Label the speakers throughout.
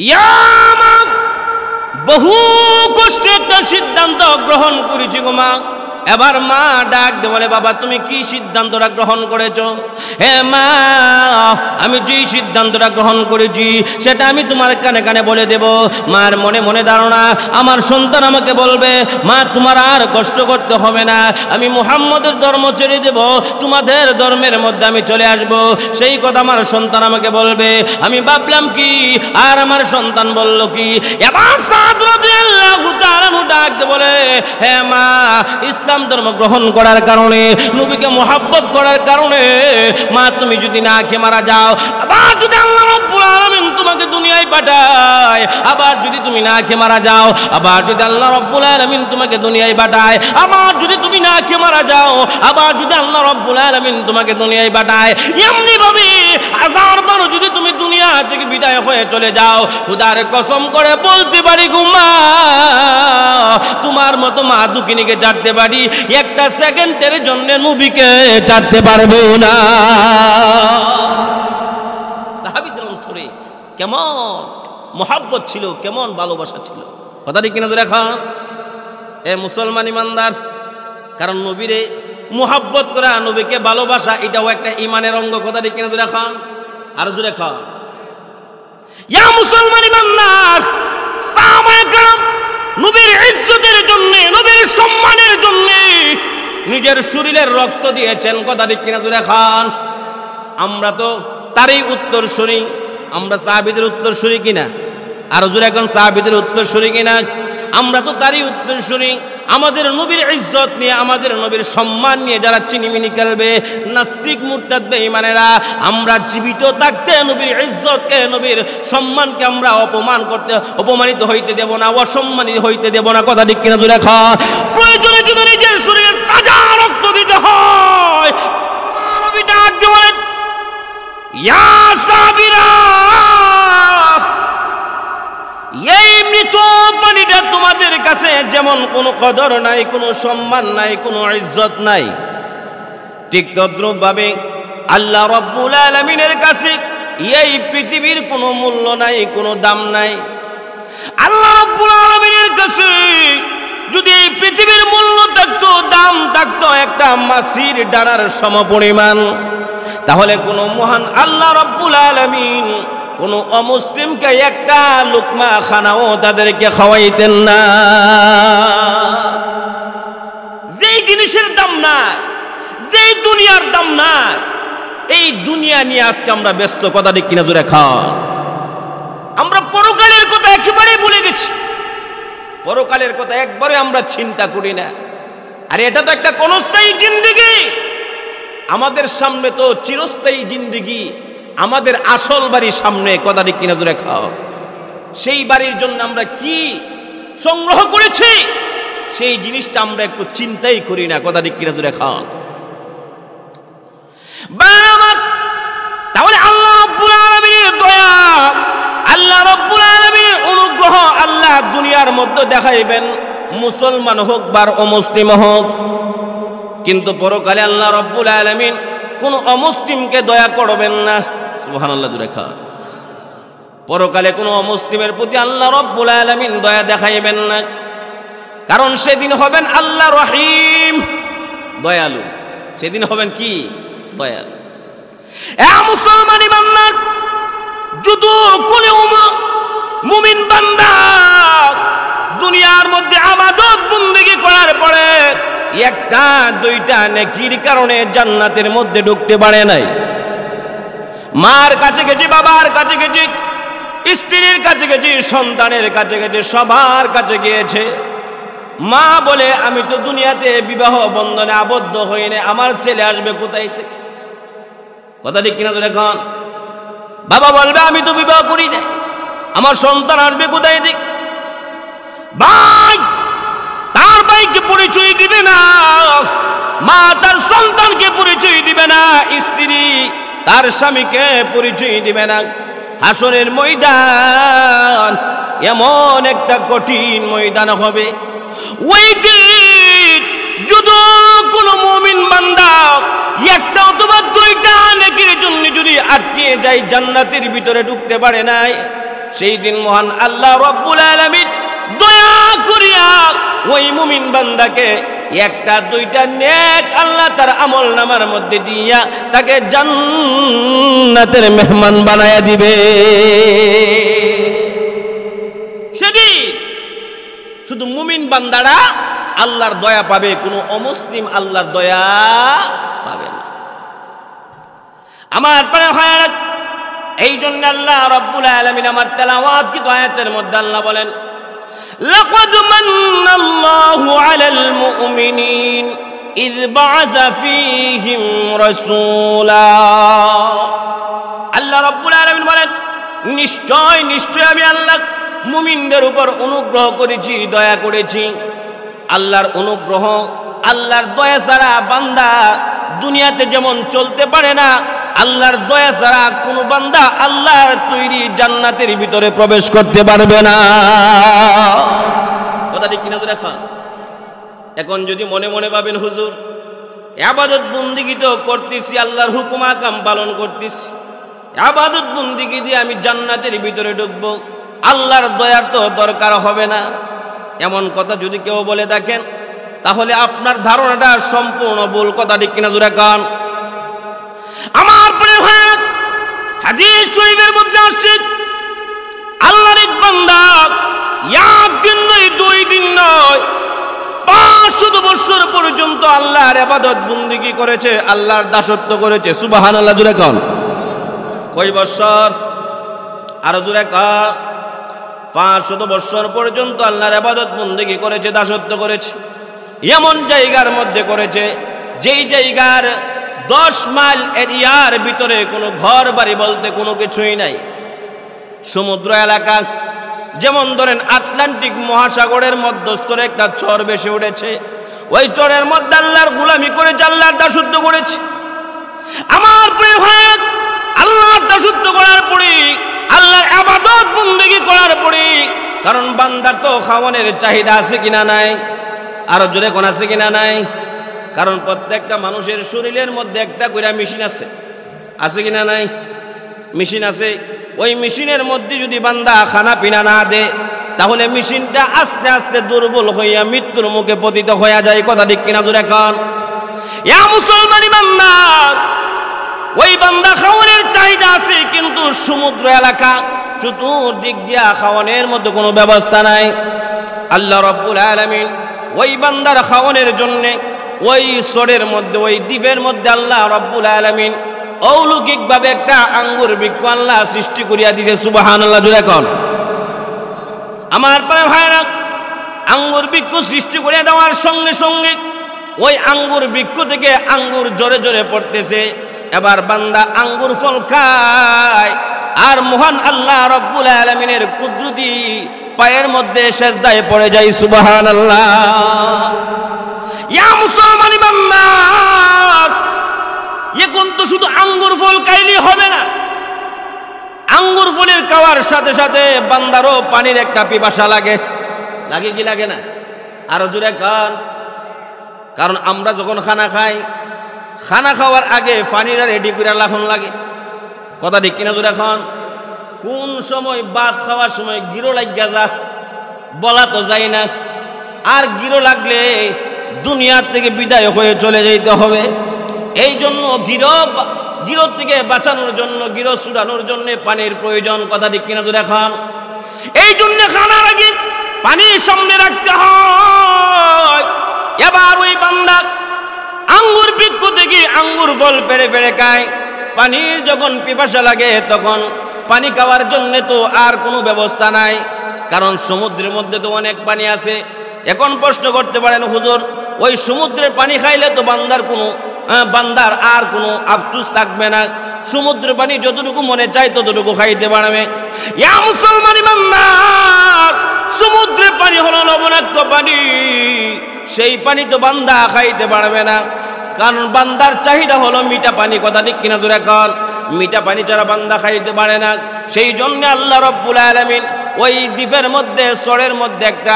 Speaker 1: ইয়া মা, বহু কষ্টে একটা সিদ্ধান্ত গ্রহণ করেছি গো মা। এবার মা ডাক দিয়ে বলে, বাবা তুমি কি সিদ্ধান্তটা গ্রহণ করেছো? হে মা, আমি যে সিদ্ধান্তটা গ্রহণ করেছি সেটা আমি তোমার কানে কানে বলে দেব। মার মনে মনে ধারণা, আমার সন্তান আমাকে বলবে, মা তোমার আর কষ্ট করতে হবে না, আমি মুহাম্মদের ধর্ম ছেড়ে দেব, তোমাদের ধর্মের মধ্যে আমি চলে আসব। সেই কথা আমার সন্তান আমাকে বলবে। আমি ভাবলাম কি, আর আমার সন্তান বলল কি? এবার সাদ রাদিয়াল্লাহু তাআলা ডাক দিয়ে বলে, হে মা, ইসলাম ধর্ম গ্রহণ করার কারণে, নবীকে মোহাব্বত করার কারণে মা তুমি যদি না খেয়ে মারা যাও, আবার যদি আল্লাহ রাব্বুল আলামিন তোমাকে দুনিয়ায় পাঠায়, আবার যদি তুমি না খেয়ে মারা যাও, আবার যদি আল্লাহ রাব্বুল আলামিন তোমাকে দুনিয়ায় পাঠায়, আবার যদি তুমি না খেয়ে মারা যাও, আবার যদি আল্লাহ রাব্বুল আলামিন তোমাকে দুনিয়ায় পাঠায়, এমনি ভাবে 1000 বার যদি তুমি দুনিয়া থেকে বিদায় হয়ে চলে যাও, খোদার কসম করে বলতে পারি গো মা, তোমার মতো মা দুঃখিনীকে ছাড়তে পারি, একটা সেকেন্ডের জন্য নবীকে ছাড়তে পারবো না। সাহাবীদের অন্তরে কেমন মোহাব্বত ছিল, কেমন ভালোবাসা ছিল, কথা ঠিক কিনা জোরে খান? এ মুসলমান ইমানদার, কারণ নবীরে মোহাব্বত করা, নবীকে ভালোবাসা, এটাও একটা ইমানের অঙ্গ, কথা ঠিক কিনা জোরে খান? আর জোরে খান। ইয়া মুসলমান ইমানদার, সাহাবায়ে কেরাম নবীর ইজ্জতের জন্য, নবীর সম্মানের জন্য নিজের শরীরের রক্ত দিয়েছেন, কথা ঠিক কিনা জোরে খান? আমরা তো তারই উত্তর শুনি, আমরা সাহাবীদের উত্তর শুনি কিনা? আর জোরে এখন সাহাবীদের উত্তর শুনি কিনা? আমরা তো তারই উত্তর শুনি। আমাদের নবীর ইজ্জত নিয়ে, আমাদের নবীর সম্মান নিয়ে যারা চিনিমিনি খেলবে, নাস্তিক মুরতাদ বেঈমানেরা, আমরা জীবিত থাকতে নবীর ইজ্জতকে, নবীর সম্মানকে আমরা অপমানিত হইতে দেব না, অসম্মানিত হইতে দেব না, কথা ঠিক কিনা জোরে খা? প্রয়োজনে যদি নিজের শরীরের তাজা রক্ত দিতে হয়, নবী ডাক দিয়ে বলেন, ইয়া সাবিরা, এই মৃত পানিটা তোমাদের কাছে যেমন কোনো কদর নাই, কোনো সম্মান নাই, কোনো ইজ্জত নাই, ঠিক তদ্রূপভাবে আল্লাহ রাব্বুল আলামিনের কাছে এই পৃথিবীর কোনো মূল্য নাই, কোনো দাম নাই। আল্লাহ রাব্বুল আলামিনের কাছে যদি এই পৃথিবীর মূল্য থাকতো, দাম থাকতো একটা মাছির ডানার সমপরিমাণ, তাহলে কোনো মহান আল্লাহ রাব্বুল আলামিন কোনো অমুসলিমকে একটা লুকমা খানাও তাদেরকে খাওয়াইতেন না। যেই জিনিসের দাম নাই, যেই দুনিয়ার দাম নাই, এই দুনিয়া নিয়ে আজকে আমরা ব্যস্ত, কথা ঠিক কিনা জোরে খান? আমরা পরকালের কথা একেবারে ভুলে গেছি, পরকালের কথা একবারে আমরা চিন্তা করি না। আর এটা তো একটা ক্ষণস্থায়ী জিন্দেগি, আমাদের সামনে তো চিরস্থায়ী জিন্দেগি, আমাদের আসল বাড়ির সামনে, কথা ঠিক কিনা জোরে খাও? সেই বাড়ির জন্য আমরা কি সংগ্রহ করেছি, সেই জিনিসটা আমরা একটু চিন্তাই করি না, কথা ঠিক কিনা জোরে খাও? তাহলে আল্লাহ রাব্বুল আলামিনের দয়া, আল্লাহ রাব্বুল আলামিনের অনুগ্রহ আল্লাহ দুনিয়ার মধ্যে দেখাইবেন, মুসলমান হোক বা অমুসলিম হোক, কিন্তু পরকালে আল্লাহ রাব্বুল আলামিন কোন অমুসলিমকে দয়া করবেন না। সুবহানাল্লাহ, জোরে খান। পরকালে কোন অমুসলিমের প্রতি আল্লাহ রাব্বুল আলামিন দয়া দেখাইবেন না, কারণ সেদিন হবেন আল্লাহ রহিম, দয়ালু। সেদিন হবেন কি? দয়ালু। এ মুসলমান ইমানদার, যদি কোন মুমিন বান্দা দুনিয়ার মধ্যে ইবাদত বندگی করার পরে একটা দুইটা নেকির কারণে জান্নাতের মধ্যে ঢুকতে পারে নাই, মার কাছে গেছি, বাবার কাছে গেছি, স্ত্রীর কাছে গেছি, সন্তানের কাছে গেছি, সবার কাছে গিয়েছে, মা বলে আমি তো দুনিয়াতে বিবাহ বন্ধনে আবদ্ধ হইনি, আমার ছেলে আসবে কোথায় থেকে? কথা ঠিক কিনা জোরে খান? বাবা বলবে আমি তো বিবাহ করি নাই, আমার সন্তান আসবে কোথায় থেকে? ভাই তার ভাইকে পরিচয় দিবে না, মা তার সন্তানকে পরিচয় দিবে না, স্ত্রী তার স্বামীকে পরিচয় দিবে না। হাসরের ময়দান এমন একটা কঠিন ময়দান হবে, ওই দিন যদি কোন মুমিন বান্দা একটা অথবা দুইটা নেকির জন্য যদি আটকে যায়, জান্নাতের ভিতরে ঢুকতে পারে নাই, সেই দিন মহান আল্লাহ রব্বুল আলামিন দয়া করিয়া ওই মুমিন বান্দাকে একটা দুইটা নেক আল্লাহ তার আমল নামার মধ্যে দিয়া তাকে জান্নাতের মেহমান বানায়া দিবে। সেদিন শুধু মুমিন বান্দারা আল্লাহর দয়া পাবে, কোনো অমুসলিম আল্লাহর দয়া পাবে না। আমার পরে হয় এই জন্য আল্লাহ রব্বুল আলামিন আমার তেলাওয়াত কি আয়াতের মধ্যে আল্লাহ বলেন, লাকাদ মান্নাল্লাহু আলাল মুমিনিন ইয বা'আসা ফীহিম রাসূলা। আল্লাহ রব্বুল আলামিন বলেন, নিশ্চয় নিশ্চয় আমি আল্লাহ মুমিনদের উপর অনুগ্রহ করেছি, দয়া করেছি। আল্লাহর অনুগ্রহ, আল্লাহর দয়া ছাড়া বান্দা দুনিয়াতে যেমন চলতে পারে না, আল্লাহর দয়া ছাড়া কোনো বান্দা আল্লাহর তৈরি জান্নাতের ভিতরে প্রবেশ করতে পারবে না। কথা ঠিক কিনা জোরে খান? এখন যদি মনে মনে ভাবেন হুজুর ইবাদত বন্দেগী তো করতেছি, আল্লাহর হুকুম আহকাম পালন করতেছি, ইবাদত বন্দেগী দিয়ে আমি জান্নাতের ভিতরে ঢুকবো, আল্লাহর দয়ার তো দরকার হবে না, এমন কথা যদি কেউ বলে থাকেন তাহলে আপনার ধারণাটা সম্পূর্ণ ভুল। কথা ঠিক কিনা জোরে খান? আমার প্রিয় ভাই, হাদিস শরীফের মধ্যে আসছে আল্লাহর এক বান্দা একদিন নয়, 2 দিন নয়, 500 বছর পর্যন্ত আল্লাহর ইবাদত বন্দেগী করেছে, আল্লাহর দাসত্ব করেছে। সুবহানাল্লাহ জোরে কোন? কয় বছর? আর জোরে কোন? 500 বছর পর্যন্ত আল্লাহর ইবাদত বন্দেগী করেছে, দাসত্ব করেছে। এমন জায়গার মধ্যে করেছে যেই জায়গার 10 মাইল এরিয়ার ভিতরে কোনো ঘর বাড়ি বলতে কোনো কিছুই নাই। সমুদ্র এলাকা, যেমন ধরেন আটলান্টিক মহাসাগরের মধ্যস্থরে একটা চর বেশি উঠেছে, ওই চরের মধ্যে আল্লাহর গোলামি করেছে, আল্লাহর দাসত্ব করেছে। আমার প্রিয় ভাই, আল্লাহর দাসত্ব করার পরে, আল্লাহর ইবাদত বন্দেগী করার পরে, কারণ বান্দার তো খাওয়ানোর চাহিদা আছে কিনা নাই? আরো জোরে কোন আছে কিনা নাই? কারণ প্রত্যেকটা মানুষের শরীরের মধ্যে একটা করে মেশিন আছে, আছে কিনা নাই? মেশিন আছে। ওই মেশিনের মধ্যে যদি বান্দা খানা পিনা না দে, তাহলে মেশিনটা আস্তে আস্তে দুর্বল হইয়া মৃত্যুর মুখে পতিত হইয়া যায়। কথা ঠিক কিনা জোরে কোন? ইয়া মুসলমান বান্দা, ওই বান্দা খাওয়ানোর চাহিদা আছে, কিন্তু সমুদ্র এলাকা, চতুর্দিক দিয়া খাওয়ানোর মধ্যে কোনো ব্যবস্থা নাই। আল্লাহ রাব্বুল আলামিন ওই বান্দার খাওয়ানোর জন্য ওই চরের মধ্যে, ওই দ্বীপের মধ্যে আল্লাহ রাব্বুল আলামিন অলৌকিকভাবে একটা আঙ্গুর বৃক্ষ আল্লাহ সৃষ্টি করিয়া দিয়েছে। সুবহানাল্লাহ জোরে কোন? আমার প্রিয় ভাইরা, আঙ্গুর বৃক্ষ সৃষ্টি করিয়া দেওয়ার সঙ্গে সঙ্গে ওই আঙ্গুর বৃক্ষ থেকে আঙ্গুর জোরে জোরে পড়তেছে। এবার বান্দা আঙ্গুর ফল খায়, আর মহান আল্লাহ রাব্বুল আলামিনের কুদরতি পায়ের মধ্যে সেজদায় পড়ে যায়। সুবহানাল্লাহ। ইয়া মুসলমান বান্দা, এখন তো শুধু আঙ্গুর ফল খাইলেই হবে না, আঙ্গুর ফলের খাওয়ার সাথে সাথে বান্দারও পানির একটা পিপাসা লাগে। লাগে কি লাগে না? আরো জোরে খান। কারণ আমরা যখন খানা খাই, খানা খাওয়ার আগে পানিটা রেডি করে রাখুন লাগে। কথা ঠিক কিনা জোরে খান? কোন সময় ভাত খাওয়ার সময় গিরো লাগিয়া যা, বলা তো যায় না। আর গিরো লাগলে দুনিয়ার থেকে বিদায় হয়ে চলে যেতে হবে। এই জন্য গিরো থেকে বাঁচানোর জন্য, গিরো ছুড়ানোর জন্য পানির প্রয়োজন। কথা ঠিক কিনা জোরে খান? এই জন্য খানার আগে পানি সামনে রাখতে হয়। এবার ওই বান্দা আঙ্গুর বৃক্ষ থেকে আঙ্গুর ফল পেড়ে পেড়ে খায়। পানির যখন পিপাসা লাগে, তখন পানি খাওয়ার জন্য তো আর কোনো ব্যবস্থা নাই, কারণ সমুদ্রের মধ্যে তো অনেক পানি আছে। এখন প্রশ্ন করতে পারেন, হুজুর ওই সমুদ্রের পানি খাইলে তো বান্দার আর কোনো আফসোস থাকবে না, সমুদ্রের পানি যতটুকু মনে চায় ততটুকু খাইতে পারবে। ইয়া মুসলমান বান্দা, সমুদ্রের পানি হলো লবণাক্ত পানি, সেই পানি তো বান্দা খাইতে পারবে না, কারণ বান্দার চাহিদা হলো মিঠা পানি। কথা ঠিক কিনা জোরে কোন? মিঠা পানি ছাড়া বান্দা খাইতে পারে না। সেই জন্য আল্লাহ রাব্বুল আলামিন ওই দ্বীপের মধ্যে, চরের মধ্যে একটা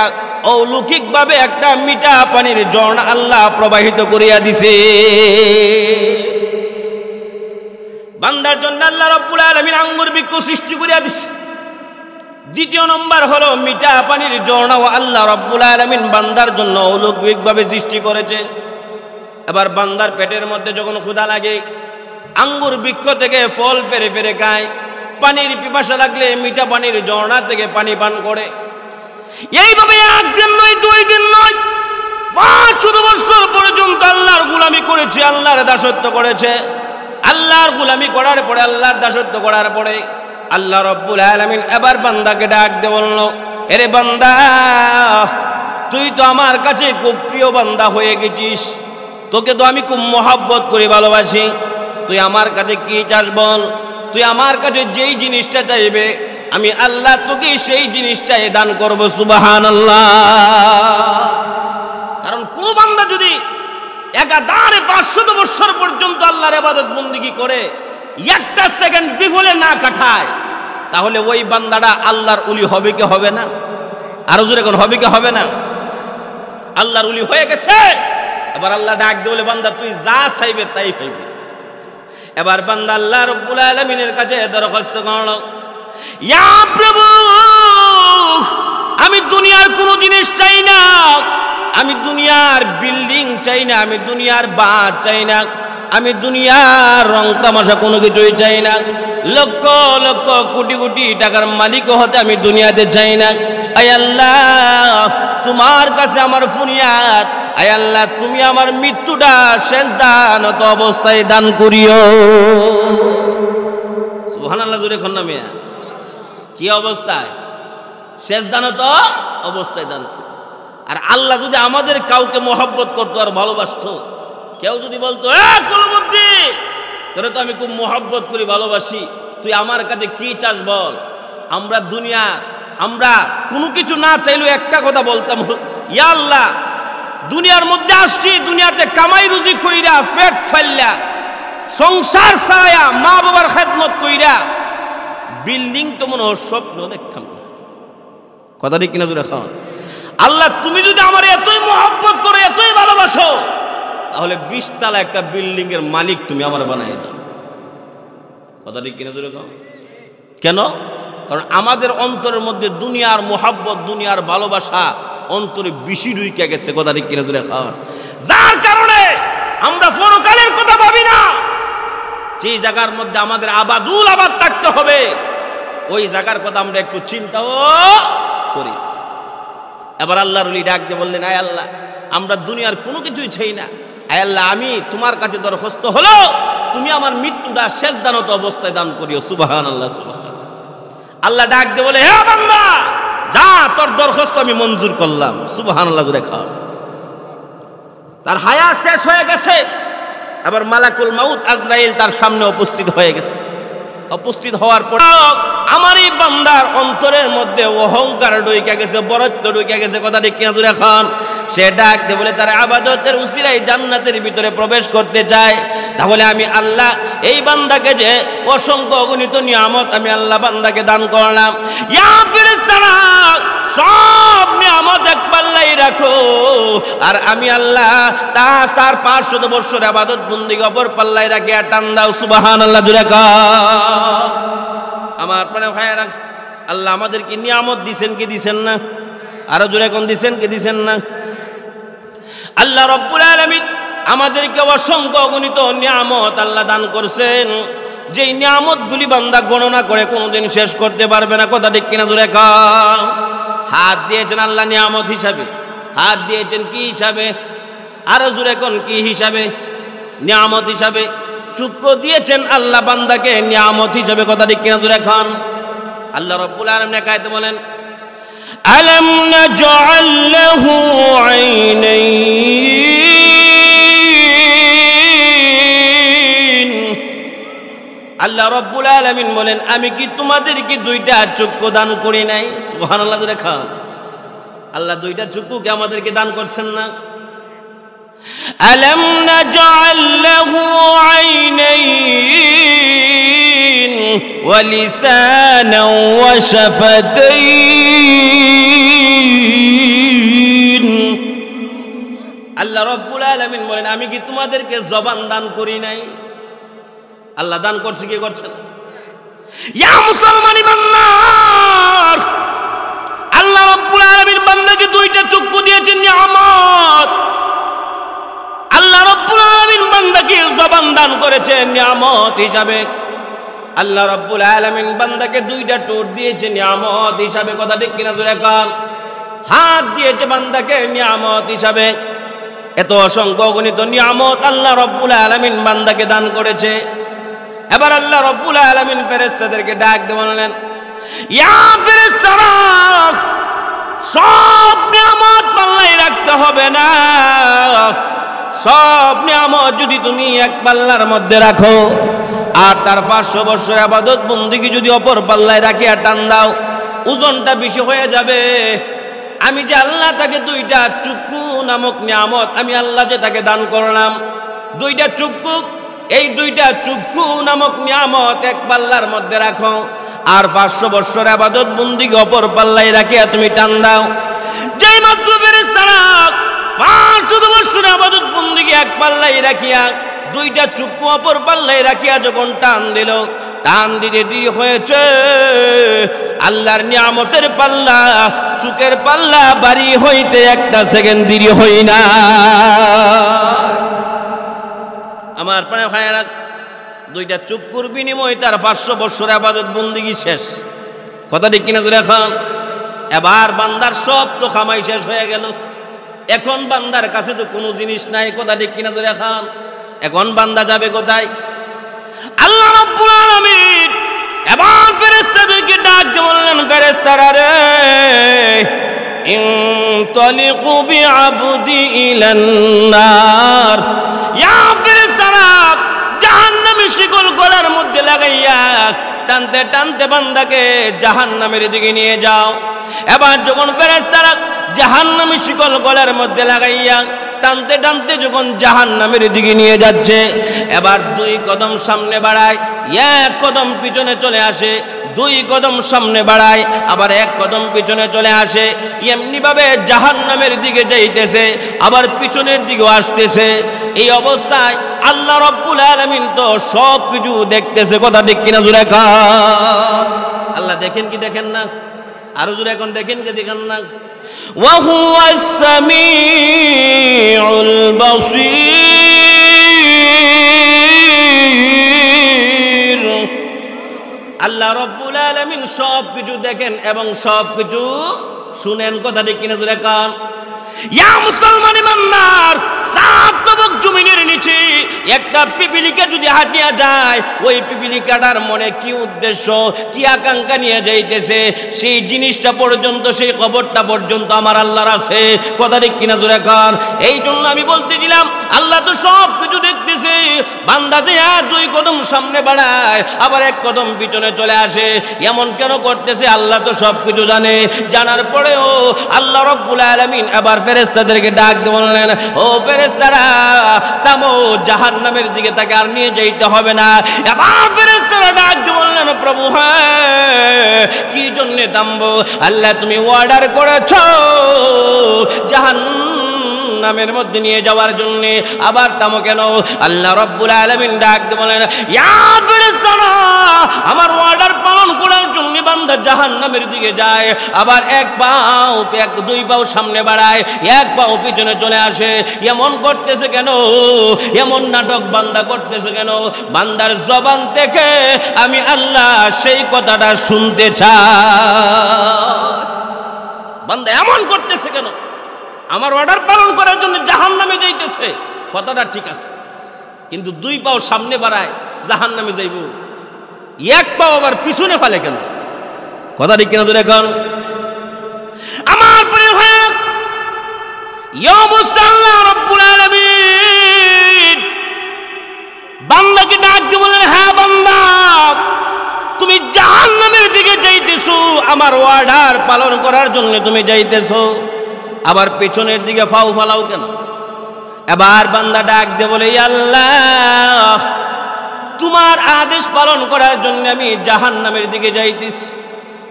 Speaker 1: অলৌকিকভাবে একটা মিঠা পানির ঝর্ণা আল্লাহ প্রবাহিত করিয়া দিছে। বান্দার জন্য আল্লাহ রাব্বুল আলামিন আঙ্গুর বৃক্ষ সৃষ্টি করিয়া দিছে। দ্বিতীয় নম্বর হলো মিঠা পানির ঝর্ণা আল্লাহ রাব্বুল আলামিন বান্দার জন্য অলৌকিকভাবে সৃষ্টি করেছে। এবার বান্দার পেটের মধ্যে যখন ক্ষুধা লাগে, আঙ্গুর বৃক্ষ থেকে ফল পেরে পেরে খায়, পানির পিপাসা লাগলে মিঠা পানির ঝর্ণা থেকে পানি পান করে। এইভাবে একদিন নয়, 2 দিন নয়, 500 বছর পর্যন্ত আল্লাহর গোলামি করেছে, আল্লাহর দাসত্ব করেছে। আল্লাহর গোলামি করার পরে, আল্লাহর দাসত্ব করার পরে আল্লাহ রাব্বুল আলামিন এবার বান্দাকে ডাক দিয়ে বলল, এরে বান্দা, তুই তো আমার কাছে খুব প্রিয় বান্দা হয়ে গেছিস, তোকে তো আমি খুব মহব্বত করি, ভালোবাসি। তুই আমার কাছে কি চাস বল? তুই আমার কাছে যেই জিনিসটা চাইবে আমি আল্লাহ তোকে সেই জিনিসটাই দান করব। সুবহানাল্লাহ। কারণ কোন বান্দা যদি একাধারে 500 বছর পর্যন্ত আল্লাহর ইবাদত বন্দেগী করে, একটা সেকেন্ড বিফলে না কাটায়, তাহলে ওই বান্দাটা আল্লাহর ওলি হবে কি হবে না? আরো জোরে কোন হবে কি হবে না? আল্লাহর ওলি হয়ে গেছে। এবার আল্লাহ ডাক দিয়ে বলে, বান্দা তুই যা চাইবে তাই পাইবে। এবার বান্দা আল্লাহ রাব্বুল আলামিনের কাছে দরখাস্ত করল, ইয়া প্রভু, আমি দুনিয়ার কোনো জিনিস চাই না, আমি দুনিয়ার বিল্ডিং চাই না, আমি দুনিয়ার বাস চাই না, আমি দুনিয়ার রং তামাশা কোনো কিছুই চাই না, লক্ষ লক্ষ কোটি কোটি টাকার মালিক হতে আমি দুনিয়াতে চাই না। আয় আল্লাহ, তোমার কাছে আমার ফরিয়াদ, আয় আল্লাহ, তুমি আমার মৃত্যুটা শেষ দানত অবস্থায় দান করিও। সুবহানাল্লাহ। জোরে কন্যা মিয়া, কি অবস্থায়? শেষ দানত অবস্থায় দান করিও। আর আল্লাহ যদি আমাদের কাউকে মহব্বত করতো আর ভালোবাসতো, কেউ যদি বলতো, কুলবুদ্দি, তোরে তো আমি খুব মহব্বত করি, ভালোবাসি, তুই আমার কাছে কি চাস বল? আমরা কোনো কিছু না চাইলেও একটা কথা বলতাম, ইয়া আল্লাহ, দুনিয়ার মধ্যে আসছি, দুনিয়াতে কামাই রুজি কইরা, পেট ফাইল্লা, সংসার ছায়া, মা বাবার খেদমত কইরা, বিল্ডিং তো মনে হয় স্বপ্ন দেখতাম না। কথা ঠিক কিনা তুই এখন? আল্লাহ, তুমি যদি আমার এতই মহব্বত করো, এতই ভালোবাসো, তাহলে 20 তলা একটা বিল্ডিং এর মালিক তুমি আমার বানাই দাও। কথা ঠিক কিনা তুই এখন? কেন? কারণ আমাদের অন্তরের মধ্যে দুনিয়ার মহব্বত, দুনিয়ার ভালোবাসা অন্তরে বেশি ঢুকে গেছে। কথা ঠিক কিনা তুই এখন? যার কারণে আমরা পরকালের কথা ভাবি না। যে জায়গার মধ্যে আমাদের আবাদুল আবাদ থাকতে হবে, ওই জায়গার কথা আমরা একটু চিন্তাও করি। এবার আল্লাহর ওলি ডাক দিয়ে বললেন, আয় আল্লাহ, আমরা দুনিয়ার কোনো কিছুই চাই না, আয় আল্লাহ, আমি তোমার কাছে দরখাস্ত হলো, তুমি আমার মৃত্যুটা শেষ দানত অবস্থায় দান করিও। সুবহানাল্লাহ, সুবহানাল্লাহ। আল্লাহ ডাক দিয়ে বলে, হে বান্দা, যা, তোর দরখাস্ত আমি মঞ্জুর করলাম। সুবহানাল্লাহ। জোরে খাও। তার হায়াত শেষ হয়ে গেছে। এবার মালাকুল মাউত আজরাইল তার সামনে উপস্থিত হয়ে গেছে। উপস্থিত হওয়ার পর আমার এই বান্দার অন্তরের মধ্যে অহংকার ঢুকে গেছে, বরত্ব ঢুকে গেছে। কথা ঠিক কিনা জোরে খান? সে ডাক দিয়ে বলে, তার ইবাদতের উসিলায় জান্নাতের ভিতরে প্রবেশ করতে চায়। তাহলে আমি আল্লাহ এই বান্দাকে যে অসংখ্য অগণিত নিয়ামত আমি আল্লাহ বান্দাকে দান করলাম, ইয়া ফেরেশতারা, সব নিয়ামত এক পাল্লাই রাখো, আর আমি আল্লাহ তার 500 বছর ইবাদত বন্দেগী অপর পাল্লাই রাখি আর টান দাও। সুবহানাল্লাহ। জোরে কর। আমার প্রাণে ভাইয়েরা, আল্লাহ আমাদেরকে নিয়ামত দিছেন কি দিছেন না? আরো জোরে কোন দিছেন কি দিছেন না? আল্লাহ রাব্বুল আলামিন আমাদেরকে অসংখ্য অগণিত নিয়ামত আল্লাহ দান করছেন, যেই নিয়ামতগুলি বান্দা গণনা করে কোনোদিন শেষ করতে পারবে না। কথা ঠিক কিনা জোরে কর? হাত দিয়েছেন আল্লাহ নিয়ামত হিসাবে। হাত দিয়েছেন কি হিসাবে? আরো জোরে কোন কি হিসাবে? নিয়ামত হিসাবে। চক্ষু দিয়েছেন আল্লাহ বান্দাকে নিয়ামত হিসাবে। কথা ঠিক কিনা জোরে কর? আল্লাহ রাব্বুল আলামিন কায়েতে বলেন, আলাম নাজআল লাহু আইনাইন। আল্লাহ রাব্বুল আলামিন বলেন, আমি কি তোমাদেরকে 2টা চক্ষু দান করি নাই? সুবহানাল্লাহ। জোরে খান। আল্লাহ 2টা চক্ষুকে আমাদেরকে দান করছেন না? আলাম নাজআল লাহু আইনাইন ওয়া লিসানান ওয়া শাফাতাইন। আল্লাহ রাব্বুল আলামিন বলেন, আমি কি তোমাদেরকে জবান দান করি নাই? আল্লাহ দান করছে কি করছেন? ইয়া মুসলমান ইমানদার, দান করেছে নিয়ামত হিসাবে। আল্লাহ রাব্বুল আলামিন বান্দাকে দুইটা ঠোঁট দিয়েছে নিয়ামত হিসাবে, কথা ঠিক কিনা জোরে কান। হাত দিয়েছে বান্দাকে নিয়ামত হিসাবে। এত অসংখ্য অগণিত নিয়ামত আল্লাহ রাব্বুল আলামিন বান্দাকে দান করেছে। এবার আল্লাহ রাব্বুল আলামিন ফেরেশতাদেরকে ডাক দিয়ে বললেন, ইয়া ফেরেশতারা, সব নিয়ামত পাল্লায় রাখতে হবে না। সব নিয়ামত যদি তুমি এক পাল্লার মধ্যে রাখো, আর তার 500 বছর ইবাদত বন্দেগী যদি অপর পাল্লায় রাখিয়া টান দাও, ওজনটা বেশি হয়ে যাবে। আমি যে আল্লাহ তাকে দুইটা চক্ষু নামক নিয়ামত, আমি আল্লাহ যে তাকে দান করলাম দুইটা চক্ষু, এই দুইটা চক্ষু নামক নিয়ামত এক পাল্লার মধ্যে রাখো, আর 500 বছর ইবাদত বন্দেগী অপর পাল্লায় রাখিয়া তুমি টান দাও। যেই মাত্র ফেরেশতারা 500 বছর ইবাদত বন্দেগী এক পাল্লায় রাখিয়া দুইটা চক্ষু অপর পাল্লায় রাখিয়া যখন টান দিল, টান দিতে দেরি হয়েছে। আল্লাহর নিয়ামতের পাল্লা চুকের পাল্লা বাড়ি হইতে একটা সেকেন্ড দেরি হই না। আমার প্রাণ ভাইয়েরা, দুইটা চক্ষুর বিনিময়ে তার 500 বছর ইবাদত বন্দেগী শেষ, কথা ঠিক কিনা জোরে খান। এবার বান্দার সব তো খামাই শেষ হয়ে গেল। এখন বান্দার কাছে তো কোনো জিনিস নাই, কথা ঠিক কিনা জোরে খান। এখন বান্দা যাবে কোথায়? আল্লাহ রাব্বুল আলামিন এবার ফেরেশতাদেরকে ডাক দিয়ে বললেন, ফেরেশতারা রে, ইনতালিকু বিআবদি ইলান নার। ইয়া ফেরেশতারা, জাহান্নামী শিকল গলার মধ্যে লাগাইয়া টানতে টানতে বান্দাকে জাহান্নামের দিকে নিয়ে যাও। এবার যখন ফেরেশতারা জাহান্নামী শিকল গলার মধ্যে লাগাইয়া টানতে টানতে যখন জাহান্নামের দিকে নিয়ে যাচ্ছে, এবার 2 কদম সামনে বাড়ায়, 1 কদম পিছনে চলে আসে, 2 কদম সামনে বাড়ায়, আবার 1 কদম পিছনে চলে আসে। এমনি ভাবে জাহান্নামের দিকে যাইতেছে, আবার পিছনের দিকেও আসতেছে। এই অবস্থায় আল্লাহ রাব্বুল আলামিন তো সব কিছু দেখতেছে, কথা ঠিক কিনা জোরে কান। আল্লাহ দেখেন কি দেখেন না? আরো জোরে এখন দেখেন কি দেখেন না? ওয়া হুয়াস সামিউল বাসীর। আল্লাহ রাব্বুল আলামিন সব কিছু দেখেন এবং সব কিছু শুনেন, কথা ঠিক কিনা জোরে কান। ইয়া মুসলমান ইমানদার, সাতবক জমিনের নিচে একটা পিপিলিকা যদি হাঁটিয়া যায়, ওই পিপিলিকাটার মনে কি উদ্দেশ্য, কি আকাঙ্ক্ষা নিয়ে যাইতেছে, সেই জিনিসটা পর্যন্ত, সেই খবরটা পর্যন্ত আমার আল্লাহর আছে, কথা ঠিক কিনা জোরে কান। এই জন্য আমি বলতে দিলাম, আল্লাহ তো সব কিছু দেখতেছে। বান্দা যে 2 কদম সামনে বাড়ায়, আবার 1 কদম পিছনে চলে আসে, এমন কেন করতেছে? আল্লাহ তো সব কিছু জানে। জানার পরেও আল্লাহ রাব্বুল আলামিন এবার ফেরেশতাদেরকে ডাক দিয়ে বললেন, ও ফেরেশতারা, থামো, জাহান্নামের দিকে তাকে আর নিয়ে যাইতে হবে না। এবার ফেরেশতারা ডাক দিয়ে বললেন, প্রভু হ্যাঁ, কি জন্য থামবো? আল্লাহ তুমি অর্ডার করেছো জাহান্নামের মধ্যে নিয়ে যাওয়ার জন্য, আবার থামো কেন? আল্লাহ রাব্বুল আলামিন ডাক দিয়ে বলেন, ইয়া ফেরেশতারা, আমার অর্ডার পালন করার জন্য বান্দা জাহান্নামের দিকে যায়, আবার 2 পাও সামনে বাড়ায়, 1 পাও পিছনে চলে আসে। এমন করতেছে কেন? এমন নাটক বান্দা করতেছে কেন? বান্দার জবান থেকে আমি আল্লাহ সেই কথাটা শুনতে চাই। বান্দা এমন করতেছে কেন? আমার অর্ডার পালন করার জন্য জাহান্নামে যাইতেছে, কথাটা ঠিক আছে, কিন্তু 2 পাও সামনে বাড়ায় জাহান্নামে যাইব, 1 পাও আবার পিছনে ফেলে কেন? কথা ঠিক কিনা ধরে এখন? আমার প্রিয় ভাই, এই অবস্থা আল্লাহ রাব্বুল আলামিন বান্দাকে ডাক দিয়ে বলেন, হ্যাঁ বান্দা, তুমি জাহান্নামের দিকে যাইতেছো, আমার অর্ডার পালন করার জন্য তুমি যাইতেছো, আবার পেছনের দিকে ফাও ফালাও কেন? এবার বান্দা ডাক দিয়ে বলে, আল্লাহ, তোমার আদেশ পালন করার জন্য আমি জাহান্নামের দিকে যাইতেছি,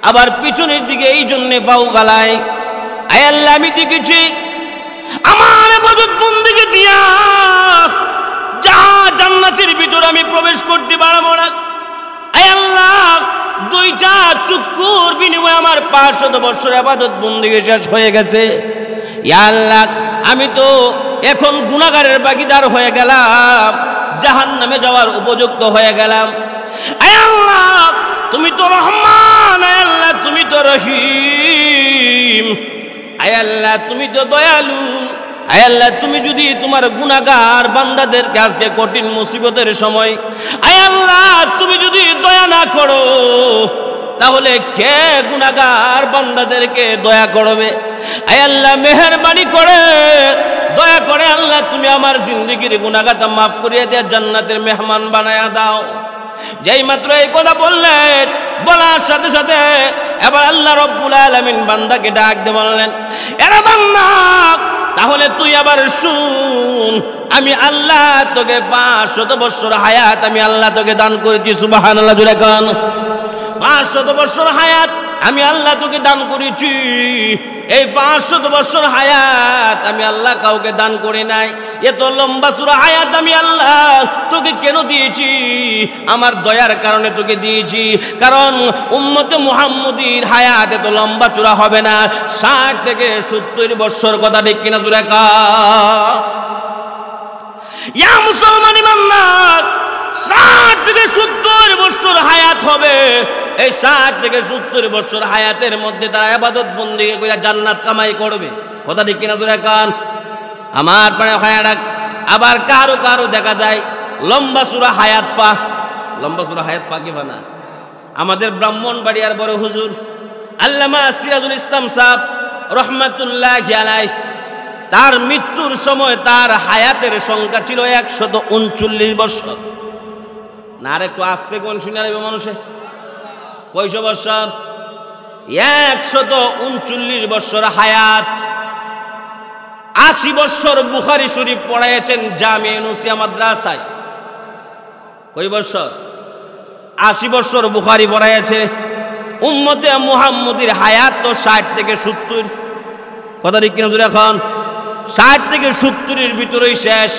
Speaker 1: আবার পিছনের দিকে এই জন্য পাও গালাই। আয় আল্লাহ, আমি দেখেছি আমার ইবাদত বন্দেগী দিয়া জান্নাতের ভিতর আমি প্রবেশ করতে পারবো না। আয় আল্লাহ, 2টা চক্ষুর বিনিময়ে আমার 500 বছর ইবাদত বন্দেগী শেষ হয়ে গেছে। ইয়া আল্লাহ, আমি তো এখন গুনাহগারের ভাগীদার হয়ে গেলাম, জাহান্নামে যাওয়ার উপযুক্ত হয়ে গেলাম। আয় আল্লাহ তুমি তো রহমান, আয় আল্লাহ তুমি তো রহিম, আয় আল্লাহ তুমি তো দয়ালু, আয় আল্লাহ তুমি যদি তোমার গুনাহগার বান্দাদের আজকে কঠিন মুসিবতের সময় আয় আল্লাহ তুমি যদি দয়া না করো তাহলে কে গুনাহগার বান্দাদেরকে দয়া করবে? আয় আল্লাহ মেহেরবানি করে দয়া করে আল্লাহ তুমি আমার জিন্দেগির গুনাহগারটা মাফ করিয়ে দিয়ে জান্নাতের মেহমান বানায়া দাও। যেই মাত্র এই কথা বললেন, বলার সাথে সাথে এবার আল্লাহ রব্বুল আলামিন বান্দাকে ডাক দিয়ে বললেন, এরা বান্দা তাহলে তুই আবার শুন, আমি আল্লাহ তোকে 500 বছর হায়াত আমি আল্লাহ তোকে দান করেছি। সুবহানাল্লাহ জোরে কান। 500 বছর হায়াত আমি আল্লাহ তোকে দান করেছি। এই 500 বছর হায়াত আমি আল্লাহ কাউকে দান করি নাই। এত লম্বা চূড়া হায়াত আমি আল্লাহ তোকে কেন দিয়েছি? আমার দয়ার কারণে তোকে দিয়েছি। কারণ উম্মতে মুহাম্মদীর হায়াত এত লম্বা চূড়া হবে না, 60 থেকে 70 বছর। কথা ঠিক কিনা জোরে কান। ইয়া মুসলমান ইমানদার, 60 থেকে 70 বছর হায়াত হবে। এই 60 থেকে 70 বছর হায়াতের মধ্যে তারা ইবাদত বন্দেগি করে জান্নাত কামাই করবে। কথা ঠিক কিনা জোরে কান। আমার পানে হায়াত। আবার কারো কারো দেখা যায় লম্বা চূড়া হায়াত পা। লম্বা চূড়া হায়াত পা কি বানা? আমাদের ব্রাহ্মণবাড়িয়ার বড় হুজুর আল্লামা সিরাজুল ইসলাম সাহেব রহমাতুল্লাহি আলাইহি, তার মৃত্যুর সময় তার হায়াতের সংখ্যা ছিল 139 বছর। না আর একটু আস্তে কোন শুনে নেবে মানুষে? কয়শো বছর? 139 বছর হায়াত। 80 বছর বুখারী শরীফ পড়াইছেন জামিয়া নুসিয়া মাদ্রাসায়। কয় বছর? 80 বছর বুখারী পড়াইছে। উম্মতে মুহাম্মদীর হায়াত তো 60 থেকে 70। কথা ঠিক কিনা জোরে এখন? 60 থেকে 70-এর ভিতরেই শেষ।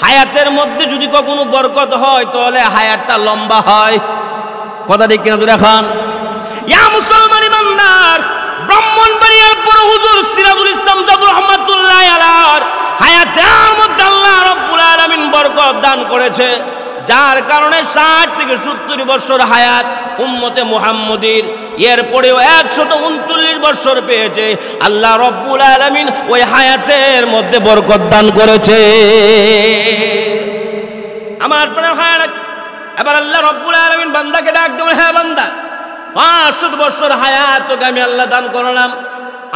Speaker 1: হায়াতের মধ্যে যদি কখনো বরকত হয় তাহলে হায়াতটা লম্বা হয়। কথা ঠিক কিনা জোরে এখন? ইয়া মুসলমান ইমানদার, ব্রাহ্মণবাড়িয়ার বড় হুজুর সিরাজুল ইসলাম সাহেব রাহমাতুল্লাহি আলাইহি হায়াতের মধ্যে আল্লাহ রাব্বুল আলামিন বরকত দান করেছে, যার কারণে 60 থেকে 70 বছর হায়াত উম্মতে মুহাম্মদীর। এরপরেও 139 বছর পেয়েছে। আল্লাহ রাব্বুল আলামিন ওই হায়াতের মধ্যে বরকত দান করেছে। আমার প্রিয় হায়াত। এবার আল্লাহ রাব্বুল আলামিন বান্দাকে ডাক দেন, হ্যাঁ বান্দা 500 বছর হায়াত তোকে আমি আল্লাহ দান করলাম।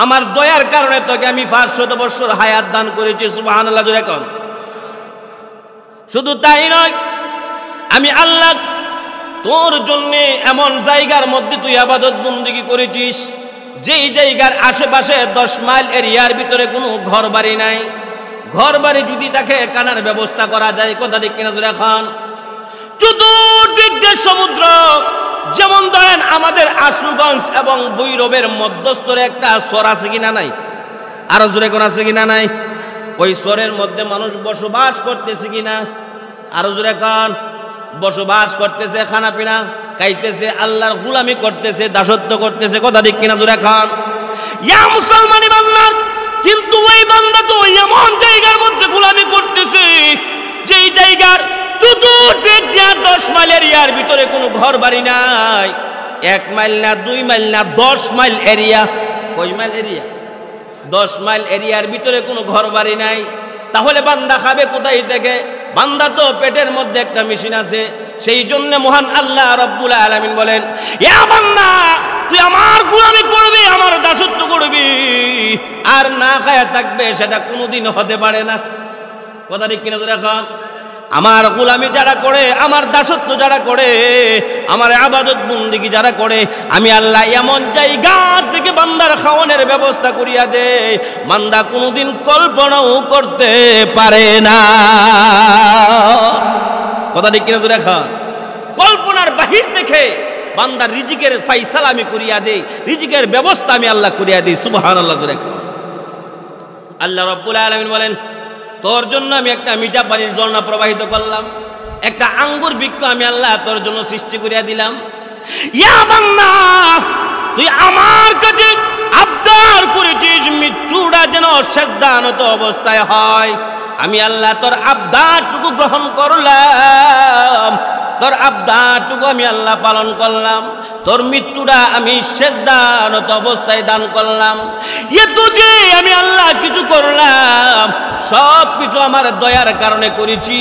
Speaker 1: আমার দয়ার কারণে তোকে আমি 500 বছর হায়াত দান করেছি। সুবহানাল্লাহ জোরে কোন। শুধু তাই নয়, আমি আল্লাহ তোর জন্য এমন জায়গার মধ্যে তুই ইবাদত বন্দেগি করেছিস যেই জায়গার আশেপাশে 10 মাইল এরিয়ার ভিতরে কোনো ঘর বাড়ি নাই। ঘর বাড়ি যদি তাকে কানার ব্যবস্থা করা যায়। কথা ঠিক কিনা জোরে খান। চতুর্দিক দিয়ে সমুদ্র। যেমন ধরেন আমাদের আশুগঞ্জ এবং ভৈরবের মধ্যস্থরে একটা চর আছে কিনা নাই? আরো জোরে কোন আছে কিনা নাই? ওই চরের মধ্যে মানুষ বসবাস করতেছে কিনা? আরো জোরে কান। বসবাস করতেছে, খানা পিনা খাইতেছে, আল্লাহর গোলামি করতেছে, দাসত্ব করতেছে। কথা ঠিক কিনা জোরে খান। ইয়া মুসলমান বান্দা, কিন্তু ওই বান্দা তো এমন জায়গার মধ্যে গোলামি করতেছে যেই জায়গার চতুর্দিক দিয়ে 10 মাইল এরিয়ার ভিতরে কোনো ঘর বাড়ি নাই। 1 মাইল না 2 মাইল না 10 মাইল এরিয়া। কয় মাইল এরিয়া? 10 মাইল এরিয়ার ভিতরে কোনো ঘর বাড়ি নাই। তাহলে বান্দা খাবে কোথায় থেকে? বান্দা তো পেটের মধ্যে একটা মেশিন আছে। সেই জন্য মহান আল্লাহ রাব্বুল আলামিন বলেন, ইয়া বান্দা তুই আমার গোলামি করবি, আমার দাসত্ব করবি, আর না খায়া থাকবে সেটা কোনোদিন হতে পারে না। কথা ঠিক কিনা জোরে এখন? আমার গোলামি যারা করে, আমার দাসত্ব যারা করে, আমার ইবাদত বন্দেগি যারা করে, আমি আল্লাহ এমন জায়গা থেকে বান্দার খাওয়ানোর ব্যবস্থা করিয়া দে বান্দা কোনোদিন কল্পনাও করতে পারে না। কথা ঠিক কিনা জোরে এখন? কল্পনার বাহির থেকে বান্দার রিজিকের ফাইসালা আমি করিয়া দেই, রিজিকের ব্যবস্থা আমি আল্লাহ করিয়া দিই। সুবহানাল্লাহ জোরে এখন। আল্লাহ রাব্বুল আলামিন বলেন, তোর জন্য আমি একটা মিঠা পানির ঝর্ণা প্রবাহিত করলাম, একটা আঙ্গুর বৃক্ষ আমি আল্লাহ তোর জন্য সৃষ্টি করিয়া দিলাম। ইয়া বান্দা তুই আমার কাছে আবদার করেছিস মৃত্যুটা যেন সেজদানত অবস্থায় হয়। আমি আল্লাহ তোর আবদারটুকু গ্রহণ করলাম, তোর আবদারটুকু আমি আল্লাহ পালন করলাম, তোর মৃত্যুটা আমি সেজদারত অবস্থায় দান করলাম। এত যে আমি আল্লাহ কিছু করলাম, সব কিছু আমার দয়ার কারণে করেছি,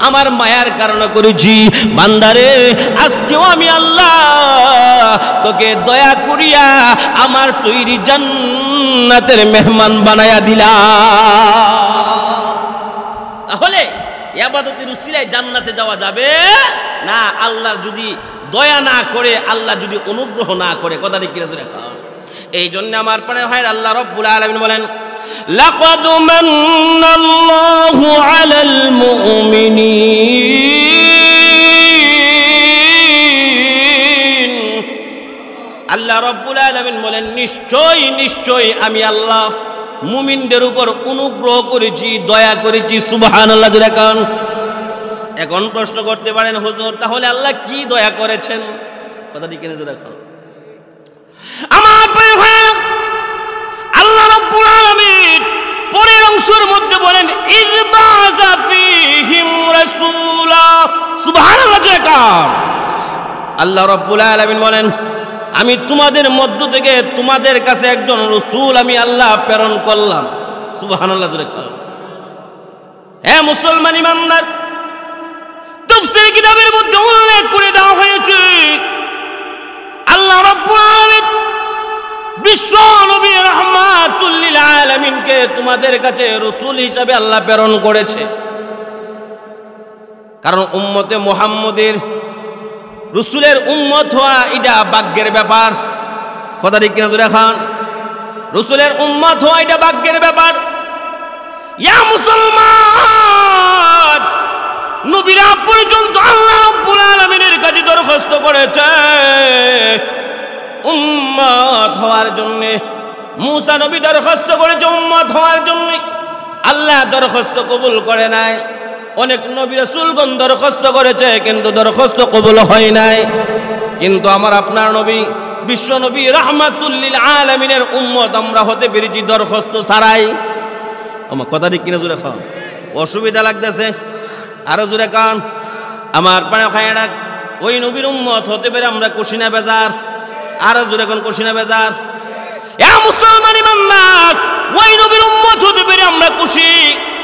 Speaker 1: আমার মায়ার কারণে করেছি। বান্দারে, আজকেও আমি আল্লাহ তোকে দয়া করিয়া আমার তৈরি জান্নাতের মেহমান বানায়া দিলাম। তাহলে ইবাদতের উসিলায় জান্নাতে যাওয়া যাবে না, আল্লাহর যদি দয়া না করে, আল্লাহ যদি অনুগ্রহ না করে। কথা ঠিক কিনা দেখা। এই জন্য আমার পরে ভাই আল্লাহ রাব্বুল আলামিন বলেন, লাকাদ মান্নাল্লাহু আলাল মুমিনিন। আল্লাহ রাব্বুল আলামিন বলেন, নিশ্চয় নিশ্চয় আমি আল্লাহ মুমিনদের উপর অনুগ্রহ করেছি, দয়া করেছি। সুবহানাল্লাহ জোরে কান। এখন প্রশ্ন করতে পারেন, হুজুর তাহলে আল্লাহ কি দয়া করেছেন? কথা ঠিক কিনা জোরে কান। আমার ভাই, আল্লাহ রাব্বুল আলামিন পরের অংশের মধ্যে বলেন, ইযবাযা ফীহিম রাসূলা। সুবহানাল্লাহ জোরে কান। আল্লাহ রাব্বুল আলামিন বলেন, আমি তোমাদের মধ্য থেকে তোমাদের কাছে একজন রাসূল আমি আল্লাহ প্রেরণ করলাম। সুবহানাল্লাহ জোরে কান। হে মুসলমান ইমানদার, তাফসীর কিতাবের মধ্যে উল্লেখ করে দেওয়া হয়েছে, আল্লাহ রাব্বুল আলামিন বিশ্ব নবী রাহমাতুল লিল আলামিনকে তোমাদের কাছে রাসূল হিসেবে আল্লাহ প্রেরণ করেছে। কারণ উম্মতে মুহাম্মদের রাসূলের উম্মত হওয়া এটা ভাগ্যের ব্যাপার। কথা ঠিক কিনা জোরে খান। রাসূলের উম্মত হওয়া এটা ভাগ্যের ব্যাপার। ইয়া মুসলমান, নবীরা পর্যন্ত আল্লাহ রাব্বুল আলামিনের কাছে দরখাস্ত করেছে উম্মত হওয়ার জন্য। মুসা নবী দরখাস্ত করেছে উম্মত হওয়ার জন্য, আল্লাহ দরখাস্ত কবুল করে নাই। অনেক নবী রাসূলগণ দরখাস্ত করেছে, কিন্তু দরখাস্ত কবুল হয় নাই। কিন্তু আমার আপনার নবী বিশ্ব নবী রাহমাতুল লিল আলামিনের উম্মত আমরা হতে পেরেছি দরখাস্ত ছাড়াই। আমার কথা ঠিক কিনা জোরে খান। অসুবিধা লাগতেছে? আরো জোরে কান। আমার পানে খায় না, ওই নবীর উম্মত হতে পেরে আমরা খুশি না বেজার? আরো জোরে কোন খুশি না বেজার? এ মুসলমান ইমানদার, ওই নবীর উম্মত হতে পেরে আমরা খুশি,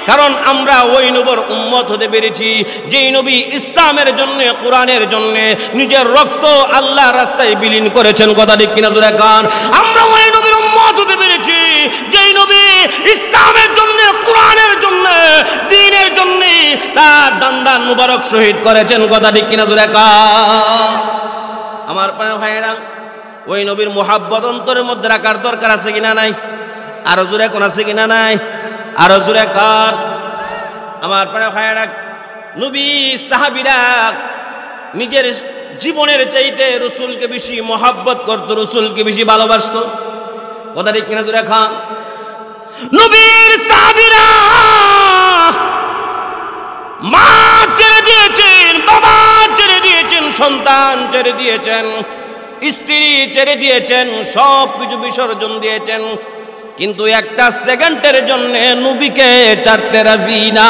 Speaker 1: কারণ আমরা ওই নবীর উম্মত হতে পেরেছি যেই নবী ইসলামের জন্য, কোরআনের জন্য নিজের রক্ত আল্লাহ রাস্তায় বিলীন করেছেন। কথা ঠিক কিনা জোরে কান। আমরা ওই নবীর উম্মত হতে পেরেছি যেই নবী ইসলামের জন্য, কোরআনের জন্য, দ্বীনের জন্য তার দান মুবারক শহীদ করেছেন। কথা ঠিক কিনা জোরে কান। আমার প্রিয় ভাইরা, ওই নবীর মুহাব্বত অন্তরের মধ্যে রাখার দরকার আছে কিনা নাই? আরো জোরে কোন আছে কিনা নাই? আরো জোরে কান। আমার প্রিয় ভাইরা, নবী সাহাবীরা নিজের জীবনের চাইতে রাসূলকে বেশি মুহাব্বত করত, রাসূলকে বেশি ভালোবাসতো। কথা ঠিক কিনা জোরে খান। নবীর সাহাবীরা মা ছেড়ে দিয়েছেন, বাবা ছেড়ে দিয়েছেন, সন্তান ছেড়ে দিয়েছেন, স্ত্রী ছেড়ে দিয়েছেন, সব কিছু বিসর্জন দিয়েছেন, কিন্তু একটা সেকেন্ডের জন্য নবীকে ছাড়তে রাজি না।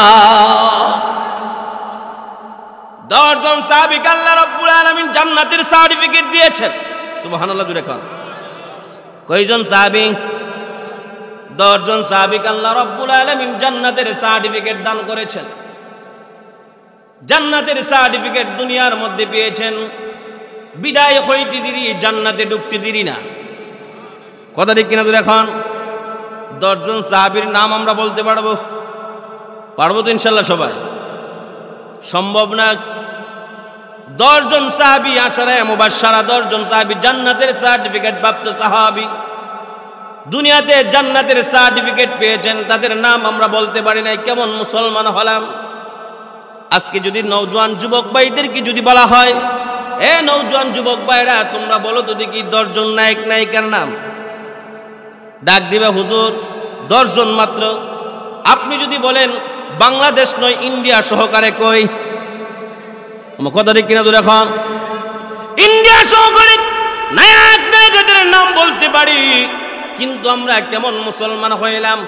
Speaker 1: 10 জন সাহাবীকে আল্লাহ রাব্বুল আলামিন জান্নাতের সার্টিফিকেট দিয়েছেন। সুবহানাল্লাহ জুড়ে কান। কয়জন সাহাবী? 10 জন সাহাবীকে আল্লাহ রাব্বুল আলামিন জান্নাতের সার্টিফিকেট দান করেছেন। জান্নাতের সার্টিফিকেট দুনিয়ার মধ্যে পেয়েছেন, বিদায় হইতে দেরি, জান্নাতে ঢুকতে দেরি না। কথা ঠিক কিনা জোরে এখন? 10 জন সাহাবীর নাম আমরা বলতে পারবো? পারবো তো ইনশাল্লাহ? সবাই সম্ভব না। 10 জন সাহাবী আশারায়ে মুবাশশারা, 10 জন সাহাবী জান্নাতের সার্টিফিকেট প্রাপ্ত সাহাবী, দুনিয়াতে জান্নাতের সার্টিফিকেট পেয়েছেন, তাদের নাম আমরা বলতে পারি নাই। কেমন মুসলমান হলাম? আজকে যদি নওজোয়ান যুবক ভাইদেরকে যদি বলা হয়, এ নওজোয়ান যুবক ভাইরা তোমরা বলো তো দেখি 10 জন নায়ক নায়িকার নাম, ডাক দিবে হুজুর 10 জন মাত্র। আপনি যদি বলেন বাংলাদেশ নয় ইন্ডিয়া সহকারে কই, কথা ঠিক কিনা জোরে এখন? ইন্ডিয়া সহকারে নায়ক নায়িকাদের নাম বলতে পারি, কিন্তু আমরা কেমন মুসলমান হইলাম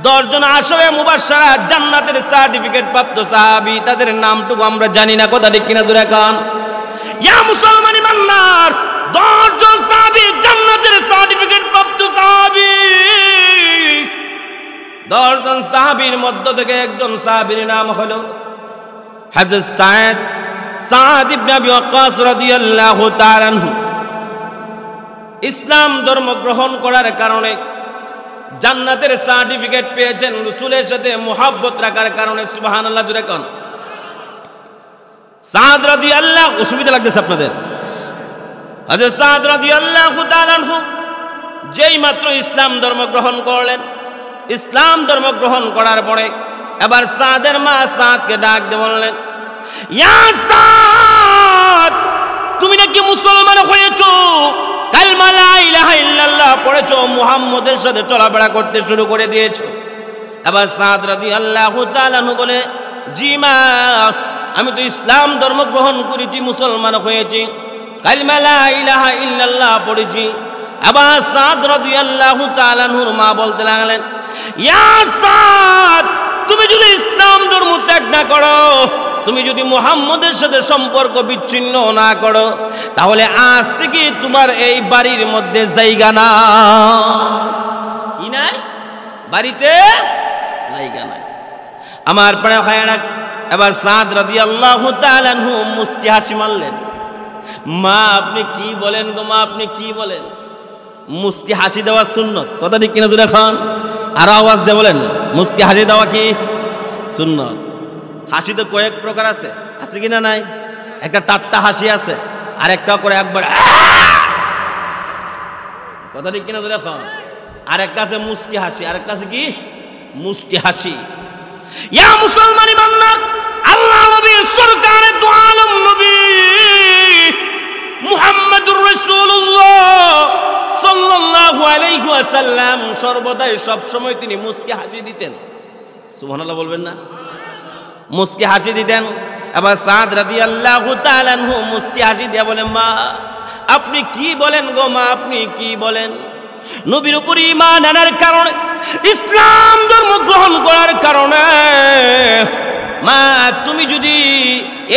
Speaker 1: 10 জন আশরে মুবাশশারা জান্নাতের সার্টিফিকেট প্রাপ্ত সাহাবী, তাদের নামটুকু আমরা জানি না, কথা ঠিক কিনা জোরে কান। ইয়া মুসলমান ইমানদার, 10 জন সাহাবী জান্নাতের সার্টিফিকেট প্রাপ্ত সাহাবী। 10 জন সাহাবীর মধ্য থেকে একজন সাহাবীর নাম হলো হযরত সাদ ইবনে আবি ওয়াক্কাস রাদিয়াল্লাহু তাআলা আনহু। ইসলাম ধর্ম গ্রহণ করার কারণে জান্নাতের সার্টিফিকেট পেয়েছেন, রাসূলের সাথে মুহাব্বত রাখার কারণে। সুবহানাল্লাহ জোরে কোন। সাদ রাদিয়াল্লাহু, অসুবিধা লাগতেছে আপনাদের? হযরত সাদ রাদিয়াল্লাহু তাআলা আনহু যেই মাত্র ইসলাম ধর্ম গ্রহণ করলেন, ইসলাম ধর্ম গ্রহণ করার পরে এবার সাদের মা সাদকে ডাক দিয়ে বললেন, ইয়া সাদ, তুমি নাকি মুসলমান হয়েছো, কালিমা লা ইলাহা ইল্লাল্লাহ পড়েছো, মুহাম্মদের সাথে চলাফেরা করতে শুরু করে দিয়েছো। এবার সাদ রাদিয়াল্লাহু তাআলা আনহু বলে, জি মা, আমি তো ইসলাম ধর্ম গ্রহণ করেছি, মুসলমান হয়েছি, কালিমা লা ইলাহা ইল্লাল্লাহ পড়েছি। এবার সাদ রাদিয়াল্লাহু তাআলা আনহুর মা বলতে লাগলেন, ইয়া সাদ, তুমি যদি ইসলাম ধর্ম ত্যাগ না করো, তুমি যদি মুহাম্মদের সাথে সম্পর্ক বিচ্ছিন্ন না করো, তাহলে আজ থেকে তোমার এই বাড়ির মধ্যে জায়গা না। কি নাই? বাড়িতে জায়গা নাই। আমার প্রিয় ভাইরা, এবার সাদ রাদিয়াল্লাহু তাআলা আনহু মুস্কি হাসি মারলেন। মা আপনি কি বলেন গো মা, আপনি কি বলেন? মুস্কি হাসি দেওয়া সুন্নত, কথা ঠিক কিনা জোরে খান? আর আওয়াজ দিয়ে বলেন, মুস্কি হাসি দেওয়া কি সুন্নত? হাসি তো কয়েক প্রকার আছে, আছে কিনা নাই? একটা টাট্টা হাসি আছে, আর একটা করে একবার, কথা ঠিক কিনা জোরে খান? আর একটা আছে মুস্কি হাসি, আর একটা আছে কি মুস্কি হাসি। ইয়া মুসলমান ইমানদার, আল্লাহ নবী সরকারে দু আলম নবী মুহাম্মদুর রাসূলুল্লাহ সাল্লাল্লাহু আলাইহি ওয়াসাল্লাম সর্বদাই সব সময় তিনি মুস্কি হাসি দিতেন। সুবহানাল্লাহ বলবেন না? মুস্কি হাসি দিতেন। এবার সাদ রাদিয়াল্লাহু তাআলা আনহু মুস্কি হাসি দিয়ে বলেন, মা আপনি কি বলেন গো মা, আপনি কি বলেন? নবীর উপর ঈমান আনার কারণে, ইসলাম ধর্ম গ্রহণ করার কারণে, মা তুমি যদি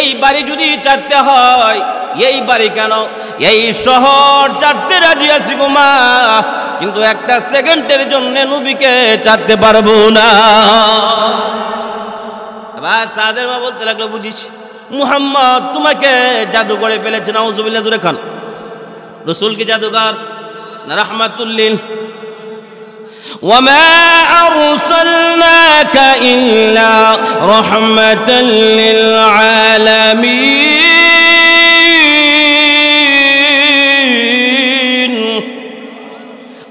Speaker 1: এই বাড়ি যদি ছাড়তে হয়, এই বাড়ি কেন, এই শহর ছাড়তে রাজি আছি গো মা, কিন্তু একটা সেকেন্ডের জন্য নবীকে ছাড়তে পারবো না। এবার সাদের মা বলতে লাগলো, বুঝিস মুহাম্মদ তোমাকে জাদু করে ফেলেছে। নাউজুবিল্লাহ জোরে খান। রাসূল কি জাদুকর না রাহমাতুল লিল? ওয়ামা আরসালনাকা ইল্লা রাহমাতাল লিল আলামিন।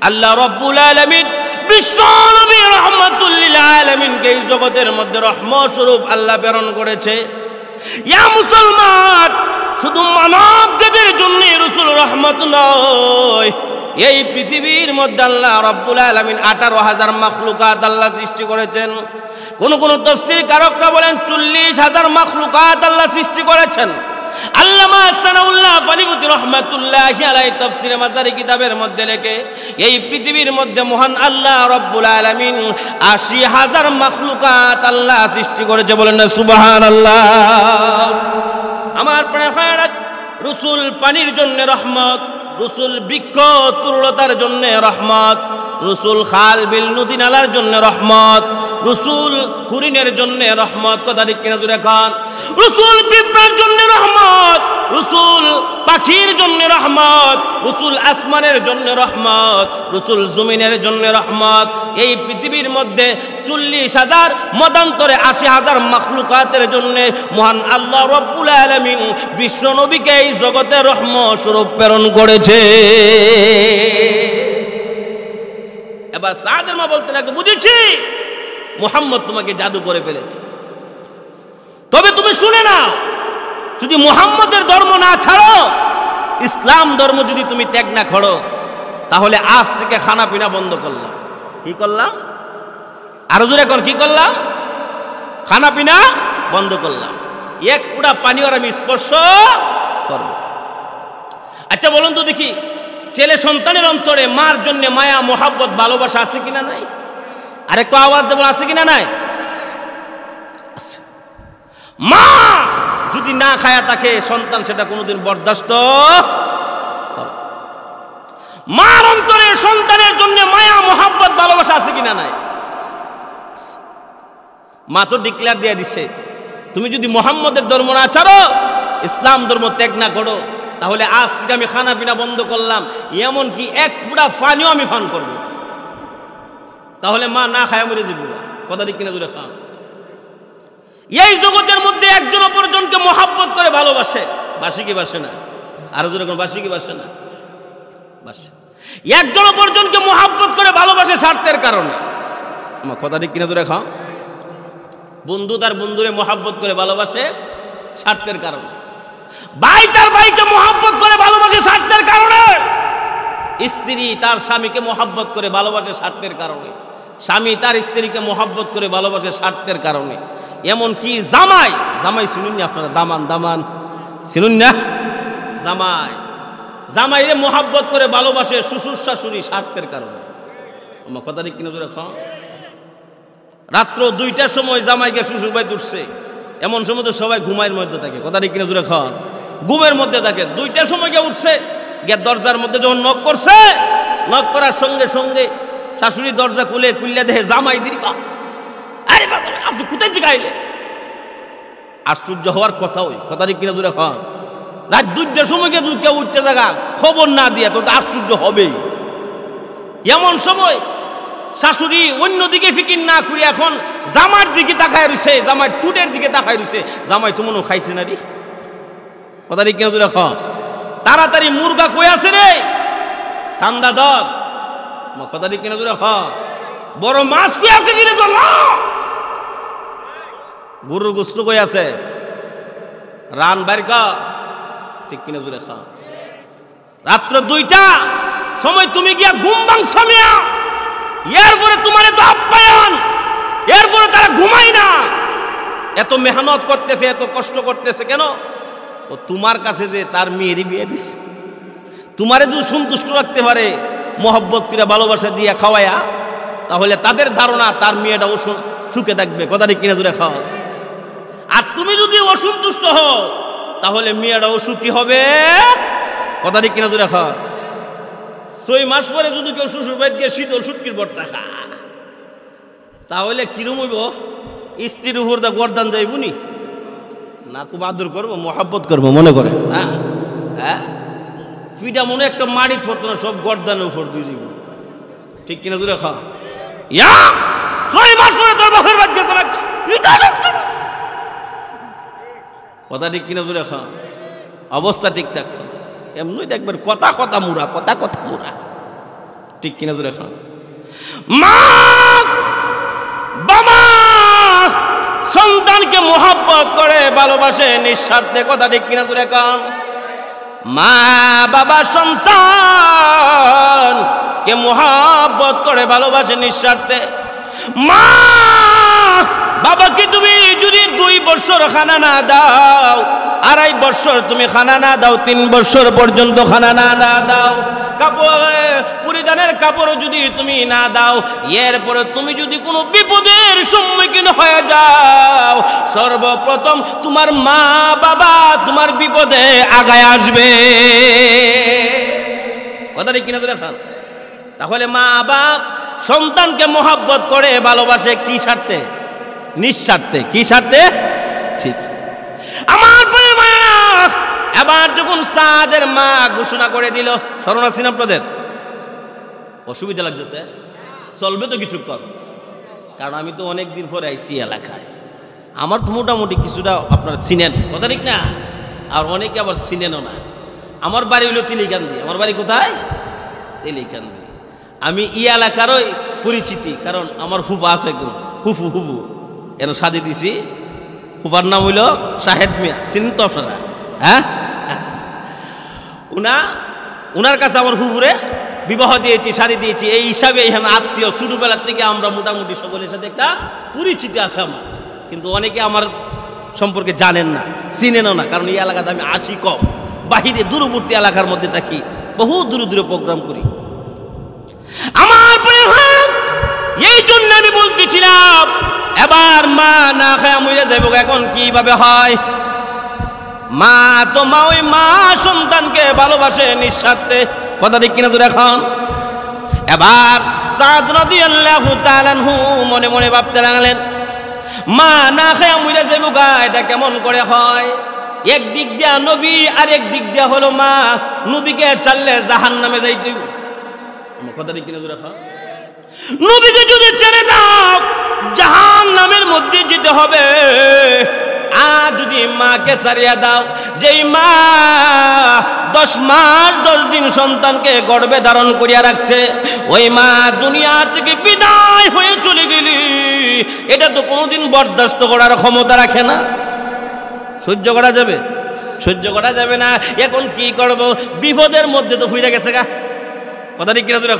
Speaker 1: আল্লাহ রাব্বুল আলামিন বিশ্ব নবী রাহমাতুল লিল আলামিনকে এই জগতের মধ্যে রহমত স্বরূপ আল্লাহ প্রেরণ করেছে। ইয়া মুসলমান, শুধু মানব জাতির জন্য রাসূল রহমত নয়, এই পৃথিবীর মধ্যে আল্লাহ রাব্বুল আলামিন 18,000 মাখলুকাত আল্লাহ সৃষ্টি করেছেন। কোন কোন তাফসীর কারকরা বলেন 40,000 মাখলুকাত আল্লাহ সৃষ্টি করেছেন। আল্লামা সানাউল্লাহ ফালিউতি রাহমাতুল্লাহি আলাইহি তাফসীরে মাজারি কিতাবের মধ্যে লেখে, এই পৃথিবীর মধ্যে মহান আল্লাহ রাব্বুল আলামিন 80,000 মাখলুকাত আল্লাহ সৃষ্টি করেছে। বলেন না সুবহানাল্লাহ। আমার প্রিয় ভাইরা, রাসূল পানির জন্য রহমত, রাসূল বৃক্ষ তরুলতার জন্য রহমত, রাসূল খাল বিল নদী নালার জন্য রহমত, রাসূল হরিণের জন্য রহমত, কথা ঠিক কিনা জোরে খান? রাসূল পিঁপড়ার জন্য রহমত, রাসূল পাখির জন্য রহমত, রাসূল আসমানের জন্য রহমত, রাসূল জমিনের জন্য রহমত। এই পৃথিবীর মধ্যে 40,000 মতান্তরে 80,000 মাখলুকাতের জন্য মহান আল্লাহ রাব্বুল আলামিন বিশ্ব নবীকে এই জগতে রহমত স্বরূপ প্রেরণ করেছে। এবার সাদের মা বলতে লাগলো, বুঝেছি মুহাম্মদ তোমাকে জাদু করে ফেলেছে, তবে তুমি শুনে নাও, যদি মুহাম্মদের ধর্ম না ছাড়ো, ইসলাম ধর্ম যদি তুমি ত্যাগ না করো, তাহলে আজ থেকে খানা পিনা বন্ধ করলাম। কি করলাম? আরো জোরে কর, কি করলাম? খানা পিনা বন্ধ করলাম, এক পুরা পানি আর আমি স্পর্শ করব। আচ্ছা বলুন তো দেখি, ছেলে সন্তানের অন্তরে মার জন্য মায়া, মোহাব্বত, ভালোবাসা আছে কিনা নাই? আরেকটু আওয়াজ দেবো, আছে কিনা নাই? মা যদি না খায়া থাকে সন্তান সেটা কোনোদিন বরদাস্ত। মার অন্তরে সন্তানের জন্য মায়া মোহাব্বত ভালোবাসা আছে কিনা নাই? মা তো ডিক্লেয়ার দিয়ে দিছে, তুমি যদি মোহাম্মদের ধর্ম না ছাড়ো, ইসলাম ধর্ম ত্যাগ না করো, তাহলে আজ থেকে আমি খানা পিনা বন্ধ করলাম, এমনকি এক ফুটা পানিও আমি পান করব। তাহলে মা না খায় মরে যাবো। কথা ঠিক কিনা জোরে খান। এই জগতের মধ্যে একজন অপরজনকে মোহাব্বত করে ভালোবাসে, বাসি কি বাসে না? আরো জোরে কোন বাসি কি বাসে না? বাসে। একজন অপরজনকে মোহাব্বত করে ভালোবাসে স্বার্থের কারণে। আমার কথা ঠিক কিনা জোরে খাও। বন্ধু তার বন্ধুরে মোহাব্বত করে ভালোবাসে স্বার্থের কারণে। ভাই তার ভাইকে মোহাব্বত করে ভালোবাসে স্বার্থের কারণে। স্ত্রী তার স্বামীকে মোহাব্বত করে ভালোবাসে স্বার্থের কারণে। স্বামী তার স্ত্রীকে মোহাব্বত করে ভালোবাসে স্বার্থের কারণে। এমনকি জামাই, জামাই শুনুন না আপনারা, দামান শুনুন না, জামাইরে মোহাব্বত করে ভালোবাসে শ্বশুর শাশুড়ি স্বার্থের কারণে। আমার কথা ঠিক কিনা জোরে খাও। রাত্র 2টার সময় জামাইকে শ্বশুর বাড়িতে উঠছে, এমন সময় তো সবাই ঘুমাইয়ের মধ্যে থাকে। কথা ঠিক কিনা জোরে খাওয়ান, ঘুমের মধ্যে থাকে। 2টার সময় গিয়ে উঠছে, গিয়ে দরজার মধ্যে যখন নক করছে, নক করার সঙ্গে সঙ্গে শাশুড়ি দরজা খুলে দেখে জামাই দিবা। আরে বাবা আপনি কোথায় দিকে আইলে? আশ্চর্য হওয়ার কথা। ওই কথা ঠিক কিনা জোরে খাওয়ান। রাত 2টার সময় গিয়ে কেউ উঠতে থাকা খবর না দিয়ে তো আশ্চর্য হবেই। এমন সময় শাশুড়ি অন্যদিকে ফিকির না করি এখন জামার দিকে তাকায় রয়েছে, জামাই টুটের দিকে তাকায় রয়েছে। জামাই তো মনে খাইছে না রে। কথা ঠিক কেউ দেখো, তাড়াতাড়ি মুরগা কই আছে রে, ঠান্ডা দর। কথা ঠিক কিনা দেখো, বড় মাছ কই আছে কিনে চল, গরুর গোস্ত কই আছে, রান বাড়িকা। ঠিক কিনা জোরে খা। রাত্র 2টা সময় তুমি গিয়া ঘুম ভাঙছ মিয়া, এরপরে তোমার এত আপ্যায়ন, এরপরে তারা ঘুমাই না। এত মেহনত করতেছে, এত কষ্ট করতেছে কেন? ও তোমার কাছে যে তার মেয়েরই বিয়ে দিছে, তোমারে যদি সন্তুষ্ট রাখতে পারে মোহব্বত করে ভালোবাসা দিয়ে খাওয়ায়া, তাহলে তাদের ধারণা তার মেয়েটাও সুখে থাকবে। কথা ঠিক কিনা জোরে খাওয়া। আর তুমি যদি অসন্তুষ্ট হও তাহলে মেয়েটাও সুখী হবে। কথা ঠিক কিনা জোরে খাওয়া। 6 মাস পরে যদি কেউ শ্বশুর বাড়ি গিয়ে শীতল সুটকির বর্তা খা, তাহলে কিরম হইব? স্ত্রীর উপর দা গর্দান যাইবনি না, খুব আদর করবো, মোহাব্বত করবো মনে করে। হ্যাঁ হ্যাঁ, পিঠা মনে একটা মাড়ি থরত না, সব গর্দানের উপর দিয়ে যাব। ঠিক কিনা জোরে খা। 6 মাস পরে তোর বাপের বাড়ি গেছে। কথা ঠিক কিনা জোরে খা। অবস্থা ঠিক থাকছে এমনি দেখবেন, কথা মুড়া, কথা মুড়া। ঠিক কিনা জোরে খা। মা বাবা সন্তানকে মোহাব্বত করে ভালোবাসে নিঃস্বার্থে। কথা ঠিক কিনা জোরে কান। মা বাবা সন্তানকে মোহাব্বত করে ভালোবাসে নিঃস্বার্থে। মা বাবাকে তুমি যদি 2 বছর খানা না দাও, 2.5 বছর তুমি খানা না দাও, 3 বছর পর্যন্ত খানা না দাও, কাপড় পরিধানের কাপড় যদি তুমি না দাও, এরপরে তুমি যদি কোনো বিপদের সম্মুখীন হয়ে যাও, সর্বপ্রথম তোমার মা বাবা তোমার বিপদে আগায় আসবে। কথাটা কিনা ধরে খান। তাহলে মা বাপ সন্তানকে মোহাব্বত করে ভালোবাসে কি স্বার্থে? নিঃস্বার্থে। কি স্বার্থে? আমার বোনের মায়েরা, এবার যখন সাদের মা ঘোষণা করে দিল, শরণাসীন আপনাদের অসুবিধা লাগতেছে, চলবে তো কিছুক্ষণ, কারণ আমি তো অনেকদিন পরে আইসি এলাকায়, আমার তো মোটামুটি কিছুটা আপনারা চিনেন। কথা ঠিক না? আর অনেকে আবার চিনেনও না। আমার বাড়ি হলো তেলিকান্দি। আমার বাড়ি কোথায়? তেলিকান্দি। আমি ই এলাকারই পরিচিতি, কারণ আমার ফুফা আছে একদম, হুফু এর সাদে দিছি। ফুফার নাম হইল শাহেদ মিয়া, চিনেন তো আপনারা? হ্যাঁ, উনার কাছে আমার ফুফুরে বিবাহ দিয়েছি, শাড়ি দিয়েছি। এই হিসাবে এখানে আত্মীয়, ছোটবেলার থেকে আমরা মোটামুটি সকলের সাথে একটা পরিচিতি আছে আমার। কিন্তু অনেকে আমার সম্পর্কে জানেন না, চিনেনও না, কারণ এই এলাকাতে আমি আসি কম, বাহিরে দূরবর্তী এলাকার মধ্যে থাকি, বহু দূরে দূরে প্রোগ্রাম করি। আমার এই জন্য আমি এবার মা না খায়া মরে যাইব, এখন কিভাবে হয়? মা তো মা, ওই মা সন্তানকে ভালোবাসে নিঃস্বার্থে, কথা ঠিক কিনা তোর? এখন এবার সাদ রাদিয়াল্লাহু তাআলা আনহু মনে মনে ভাবতে লাগলেন, মা না খায়া মরে যাইব গা, এটা কেমন করে হয়? একদিক দিয়া নবী আর একদিক দিয়া হলো মা, নবীকে চাললে জাহান্নামে যাইতে হইব, কথা ঠিক কিনা তোর? এখন নবীকে যদি ছেড়ে দাও জাহান্নামের মধ্যে যেতে হবে, আর যদি মাকে ছাড়িয়া দাও, যেই মা 10 মাস 10 দিন সন্তানকে গর্ভে ধারণ করিয়া রাখছে, ওই মা দুনিয়া থেকে বিদায় হয়ে চলে গেলি, এটা তো কোনোদিন বরদাস্ত করার ক্ষমতা রাখে না। সহ্য করা যাবে? সহ্য করা যাবে না। এখন কি করব? বিপদের মধ্যে তো ফুইরা গেছে গা, কথা ঠিক কিনা তুই?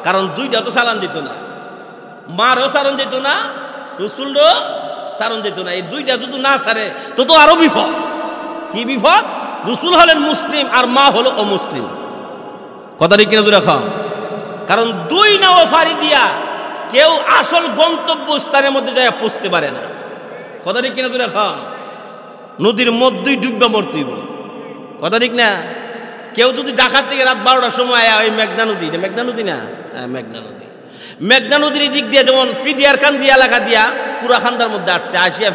Speaker 1: কারণ দুইটা তো সালান যেত না, মারও সারণ যেত না, রসুলও সারণ যেত না। এই দুইটা যদি না সারে তো তো আরো বিপদ। কি বিপদ? রসুল হলেন মুসলিম আর মা হলো অমুসলিম, কথা ঠিক কিনা তুই? কারণ দুই নাও ফাড়ি দিয়া কেউ আসল গন্তব্য স্থানের মধ্যে যায় পৌঁছতে পারে না, কথা ঠিক কিনা তুই? নদীর মধ্যেই ডুববা মরতেইব, কথা ঠিক না? কেউ যদি ঢাকার থেকে রাত 12টার সময় ওই মেঘনা নদী, মেঘনা নদী না, মেঘনা নদী, মেঘনা নদীর দিক দিয়ে যেমন ফিদিয়ার খান্দি এলাকা দিয়া পুরাখান্দার মধ্যে আসছে, আসিয়া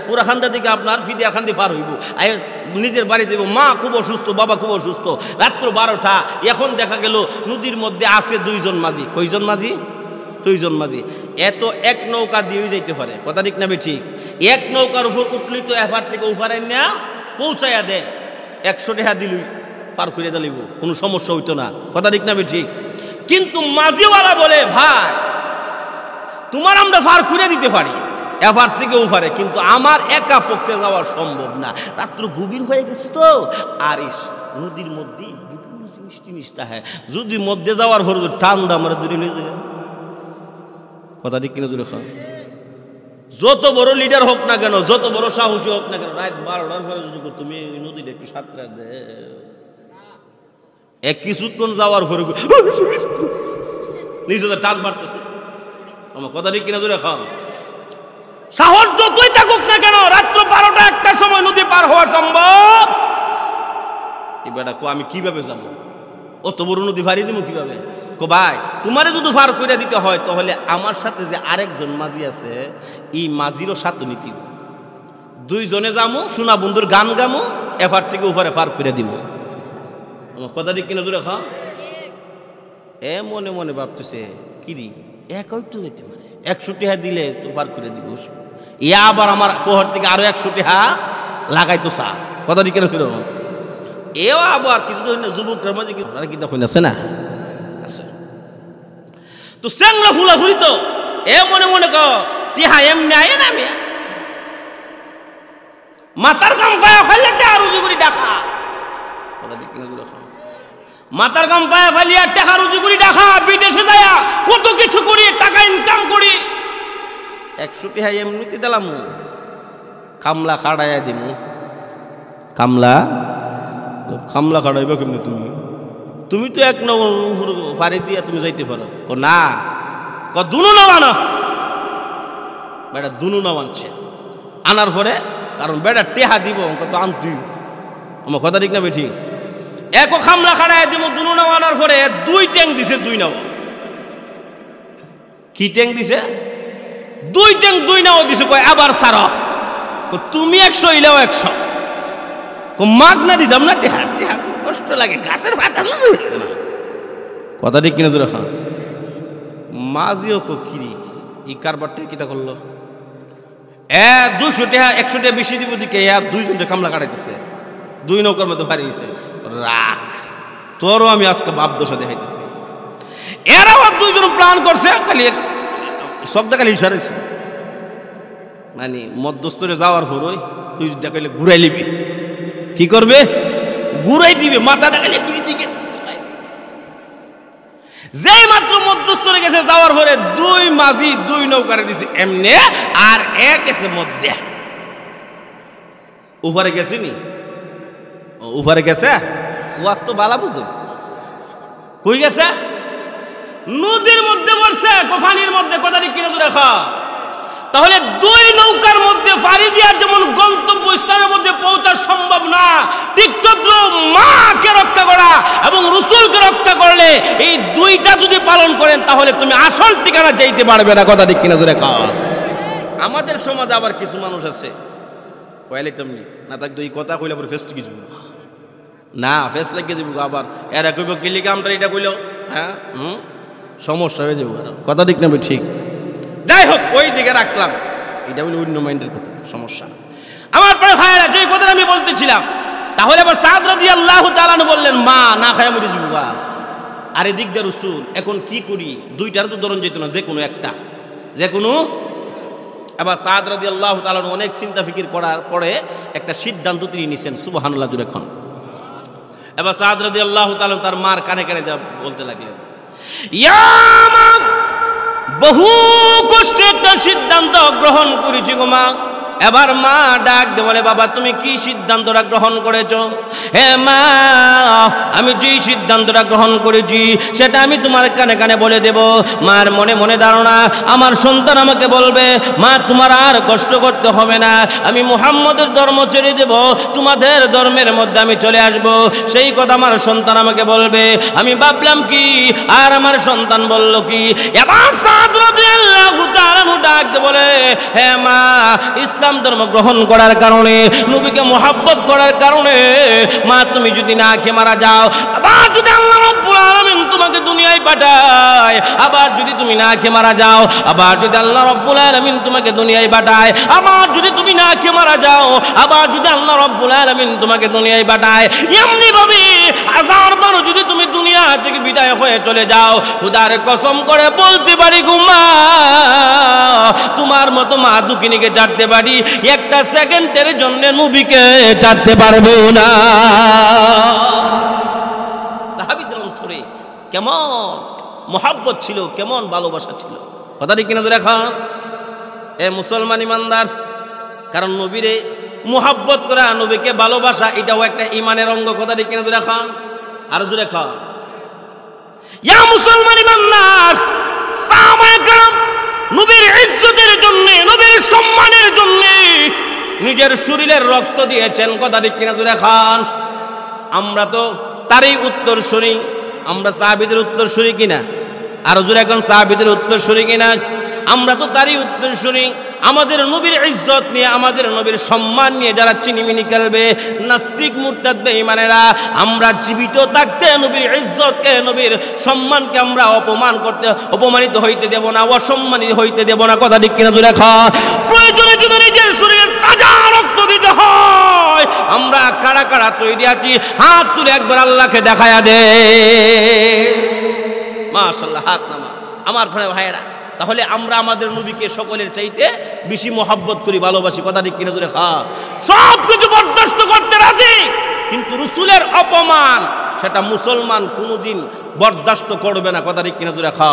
Speaker 1: পুরাখান্দা দিকে আপনার ফিদিয়ার খান্দি পার হইব, নিজের বাড়ি দেব, মা খুব অসুস্থ, বাবা খুব অসুস্থ, রাত্র 12টা, এখন দেখা গেল নদীর মধ্যে আছে 2 জন মাঝি। কয়জন মাঝি? 2 জন মাঝি। এত এক নৌকা দিয়ে যাইতে পারে, কথা ঠিক না? ঠিক। এক নৌকার উপর উঠলি তো এফার থেকে উফারে না পৌঁছাইয়া দেয়, 100 টাকা দিলই পার করে দিলিব, কোনো সমস্যা হইতো না, কথা ঠিক না? ঠিক। কিন্তু মাঝিওয়ালা বলে, ভাই তোমার আমরা পার করে দিতে পারি এফার থেকে উফারে, কিন্তু আমার একা পক্ষে যাওয়া সম্ভব না, রাত্র গভীর হয়ে গেছে তো, আর নদীর মধ্যে বিভিন্ন জিনিস হ্যাঁ, যদি মধ্যে যাওয়ার পর টান দা আমরা দূরে লয়ে যায়, কথা ঠিক কিনা? দূরে খাও, যত বড় লিডার হোক না কেন, যত বড় সাহসী হোক না কেন, রাত 12টার পরে যদি তুমি নদীটা একটু সাঁতরা দে, এক কিছুক্ষণ যাওয়ার পরে নিচে টান মারতেছে, আমার কথা ঠিক কিনা? দূরে খাও, সাহস যতই থাকুক না কেন, রাত্র 12টা 1টার সময় নদী পার হওয়া সম্ভব? এবার আমি কিভাবে যাবো? অত বড় নদী ফাড়ি দিব কিভাবে? ভাই তোমারে যদি ফার করে দিতে হয় তাহলে আমার সাথে যে আরেকজন মাঝি আছে, এই মাঝিরও সাথে নীতি, 2 জনে যামু, সোনা বন্ধুর গান গামু, এফার থেকে উপরে ফার করে দিব, কথা ঠিক কিনা? দূরে খাও। মনে মনে ভাবতেছে কিরি একটু যেতে পারে, 100 টাকা দিলে তো পার করে দিব, আবার আমার পোহর থেকে আরো 100 টাকা লাগাইতো চা, কথা ঠিক কিনা? ছিল এও আবার কিছু তো যুবকরা মাঝে কি তখন আছে না, আছে তো স্যাংরা ফুলা ফুরি তো, মনে মনে টিহা এমনি আয় না, আমি মাতার গাম পায়া ফেললে টাকা রুজি করি ডাকা, কথা ঠিক কিনা? মাতার গাম পায়া ফেলিয়া টাকা রুজি করি ডাকা, বিদেশে যায় কত কিছু করি, টাকা ইনকাম করি, 100 টাকা এমনিতে দিলাম, কামলা খাড়াইয়া দিমু, কামলা খাড়াইবা কেমনি? তুমি তো এক ফাড়ি দিয়া তুমি যাইতে পারো, না দুনু নাও আনো, বেটা দুনু নাও আনছে, আনার পরে কারণ বেটা টেহা দিব তো আনতুই, আমার কথা ঠিক না? ঠিক। এক খামলা খাড়াই দিব, দুনু নাও আনার পরে 2 ট্যাঙ্ক দিছে, 2 নাও, কি ট্যাঙ্ক দিছে? 2 ট্যাঙ্ক 2 নাও দিছে, কয় আবার সার, তুমি 100 ইলেও 100, মাগ না দিতাম না, টেহা টেহা কষ্ট লাগে, গাছের ভাত, কথা ঠিক কিনা? তোরা খান মাঝিও কিরি এই কারবারটা কিতা করলো, 200 টাকা 100 টাকা বেশি দিব দিকে 2 জনটা কামলা কাটাইতেছে, 2 নৌকার মধ্যে হারিয়ে গেছে, রাখ তোরও আমি আজকে বাপ দশা দেখাইতেছি। এরা আবার 2 জন প্ল্যান করছে, খালি শব্দ খালি ইশারাইছে, মানে মধ্যস্থরে যাওয়ার পর তুই দেখাইলে ঘুরাই লিবি, কি করবে? ঘুরাই দিবে, মাথাটা খালি দুই দিকে, যেই মাত্র মধ্যস্থরে গেছে যাওয়ার পরে 2 মাঝি 2 নৌকারে দিছে এমনে, আর এক এসে মধ্যে উপরে গেছে নি, উপরে গেছে, ওয়াজ তো বালা বুঝো, কই গেছে? নদীর মধ্যে পড়ছে, কোফানির মধ্যে, কথা ঠিক কিনা? রাখা তাহলে দুই নৌকার মধ্যে ফাড়ি দেওয়ার যেমন গন্তব্যস্থানের মধ্যে পৌঁছা সম্ভব না, ঠিক তদ্রু মাকে রক্ষা করা এবং রসুলকে রক্ষা করলে এই দুইটা যদি পালন করেন তাহলে তুমি আসল ঠিকানা যাইতে পারবে না। কথা ঠিক কিনা জোরে কও। আমাদের সমাজে আবার কিছু মানুষ আছে কইলে তুমি না তাক দুই কথা কইলে পরে ফেস লিখে যাবো না, ফেস লিখে যাবো আবার এরা কইব কি লিখে আমরা এটা কইলো হ্যাঁ সমস্যা হয়ে যাবো। কথা ঠিক না ঠিক? যাই হোক ওই দিকে রাখলাম, এটা বলি অন্য মাইন্ডের কথা, সমস্যা। আমার পরে ভাইয়েরা যে কথাটা আমি বলতেছিলাম, তাহলে আবার সাদ রাদিয়াল্লাহু তাআলা বললেন মা না খায় মরে যাবো। আর এদিক দিয়ে রসুল এখন কি করি, দুইটার তো ধরন যেত না, যে কোনো একটা, যে কোনো। আবার সাদ রাদিয়াল্লাহু তাআলা অনেক চিন্তা ফিকির করার পরে একটা সিদ্ধান্ত তিনি নিছেন। সুবহানাল্লাহ জুড়ে এখন। এবার সাদ রাদিয়াল্লাহু তাআলা তার মার কানে কানে যা বলতে লাগলেন, ইয়া মা, বহু কষ্টে একটা সিদ্ধান্ত গ্রহণ করেছি গো মা। এবার মা ডাক দে বলে, বাবা তুমি কি সিদ্ধান্তটা গ্রহণ করেছো? হে মা, আমি যে সিদ্ধান্তটা গ্রহণ করেছি সেটা আমি তোমার কানে কানে বলে দেব। মার মনে মনে ধারণা, আমার সন্তান আমাকে বলবে মা তোমার আর কষ্ট করতে হবে না, আমি মুহাম্মদের ধর্ম ছেড়ে দেব, তোমাদের ধর্মের মধ্যে আমি চলে আসব। সেই কথা আমার সন্তান আমাকে বলবে। আমি ভাবলাম কি, আর আমার সন্তান বলল কি? এবার সাদ রাদিয়াল্লাহু তাআলা ডাক দে বলে, হে মা, ইসলাম ধর্ম গ্রহণ করার কারণে, নবীকে মুহাব্বত করার কারণে মা তুমি যদি না খেয়ে মারা যাও, আবার যদি আল্লাহ রাব্বুল আলামিন তোমাকে দুনিয়ায় পাঠায়, আবার যদি তুমি না খেয়ে মারা যাও, আবার যদি আল্লাহ রাব্বুল আলামিন তোমাকে দুনিয়ায় পাঠায়, আবার যদি তুমি না খেয়ে মারা যাও, আবার যদি আল্লাহ রাব্বুল আলামিন তোমাকে দুনিয়ায় পাঠায়, এমনি ভাবে হাজার বার যদি তুমি দুনিয়া থেকে বিদায় হয়ে চলে যাও, খোদার কসম করে বলতে পারি গো মা, তোমার মতো মা দুঃখিনীকে ছাড়তে পারি, একটা সেকেন্ডের জন্য নবীকে ছাড়তে পারবো না। সাহাবীদের অন্তরে কেমন মোহাব্বত ছিল, কেমন ভালোবাসা ছিল। কথা ঠিক কিনা খান এ মুসলমান ইমানদার? কারণ নবীরে মোহাব্বত করা, নবীকে ভালোবাসা, এটাও একটা ইমানের অঙ্গ। কথা ঠিক কিনা খান? আরো জোরে খান। ইয়া মুসলমান ইমানদার, সাহাবায়ে কেরাম নবীর ইজ্জতের জন্য, নবীর সম্মানের জন্য নিজের শরীরের রক্ত দিয়েছেন। কথা ঠিক কিনা জোরে খান? আমরা তো তারই উত্তর শুনি, আমরা সাহাবীদের উত্তর শুনি কিনা? আরো জোরে এখন, সাহাবীদের উত্তর শুনি কিনা? আমরা তো তারই উত্তর শুনি। আমাদের নবীর ইজ্জত নিয়ে, আমাদের নবীর সম্মান নিয়ে যারা চিনিমিনি খেলবে, নাস্তিক মুরতাদ বেঈমানেরা, আমরা জীবিত থাকতে নবীর ইজ্জতকে, নবীর সম্মানকে আমরা অপমানিত হইতে দেব না, অসম্মানিত হইতে দেব না। কথা ঠিক কিনা জোরে খা? প্রয়োজনে যদি নিজের শরীরে তাজা রক্ত দিতে হয়, আমরা কারা কারা তৈরি আছি, হাত তুলে একবার আল্লাহকে দেখায়া দে। মাশাআল্লাহ, হাত নামা আমার ভাইয়েরা। তাহলে আমরা আমাদের নবীকে সকলের চাইতে বেশি মহব্বত করি, ভালোবাসি। কথা ঠিক কিনা জোরে খা? সব কিছু বরদাস্ত করতে রাজি, কিন্তু রসুলের অপমান সেটা মুসলমান কোনোদিন বরদাস্ত করবে না। কথা ঠিক কিনা জোরে খা?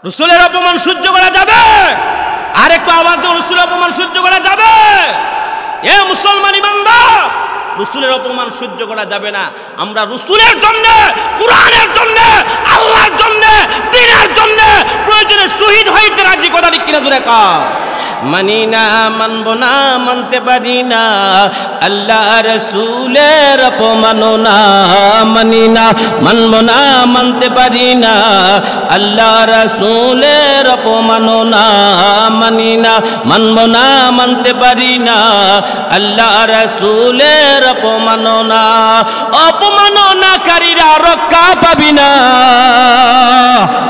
Speaker 1: রসুলের অপমান সহ্য করা যাবে? আরেকটু আওয়াজ দিয়ে, রসুলের অপমান সহ্য করা যাবে? এ মুসলমান ইমানদার, রসুলের অপমান সহ্য করা যাবে না। আমরা রসুলের জন্য, কুরআনের জন্য, আল্লাহর জন্য, দ্বীনের জন্য প্রয়োজনে শহীদ হইতে রাজি। কথা ঠিক কিনা জোরে কা? মানি না, মানব না, মানতে পারি না, আল্লাহ রসুলের অপমাননা। মানি না, মানব না, মানতে পারি না, আল্লাহ রসুলের অপমাননা। মানি না, মানব না, মানতে পারি না, আল্লাহ রসুলের অপমাননা। অপমাননাকারীরা রক্ষা পাবি না।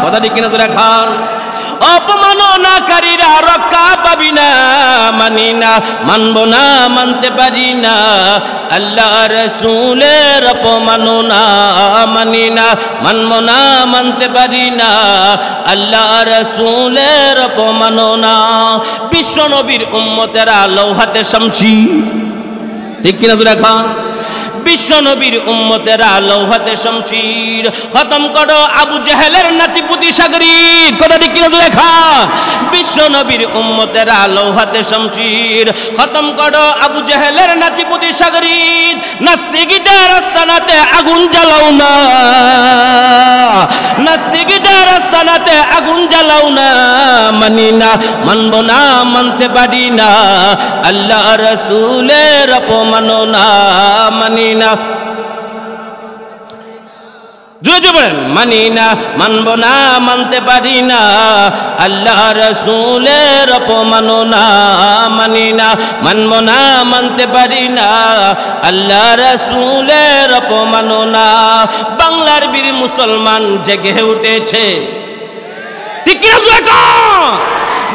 Speaker 1: কথা ঠিক কিনা তোরা খান? অপমাননাকারীরা রক্ষা পাবি না। মানি না, মানব না, মানতে পারি না, আল্লাহ রসুলের অপমাননা। মানি না, মানব না, মানতে পারি না, আল্লাহ রসুলের অপমাননা। বিশ্ব নবীর উম্মতেরা লৌহাতে শামসি। ঠিক কিনা তোরা খান? বিশ্ব নবীর উম্মতেরা লৌহাতে শমশির খতম করো আবু জেহেলের নাতিপুতি সাগরিদ কথাটি কি নজরে খান বিশ্ব নবীর উম্মতেরা লৌহাতে শমশির খতম করো আবু জেহেলের নাতিপুতি সাগরিদ নাস্তিকদের আস্তানাতে আগুন জ্বালাও না নাস্তিকদের আস্তানাতে আগুন জ্বালাও না মানি না মানব না মানতে পারি না আল্লাহ রাসূলের অপমাননা মানি না জোরে বলেন মানি না মানব না মানতে পারি না আল্লাহ রাসূলের অপমাননা মানি না মানব না মানতে পারি না আল্লাহ রাসূলের অপমাননা বাংলার বীর মুসলমান জেগে উঠেছে ঠিক কি না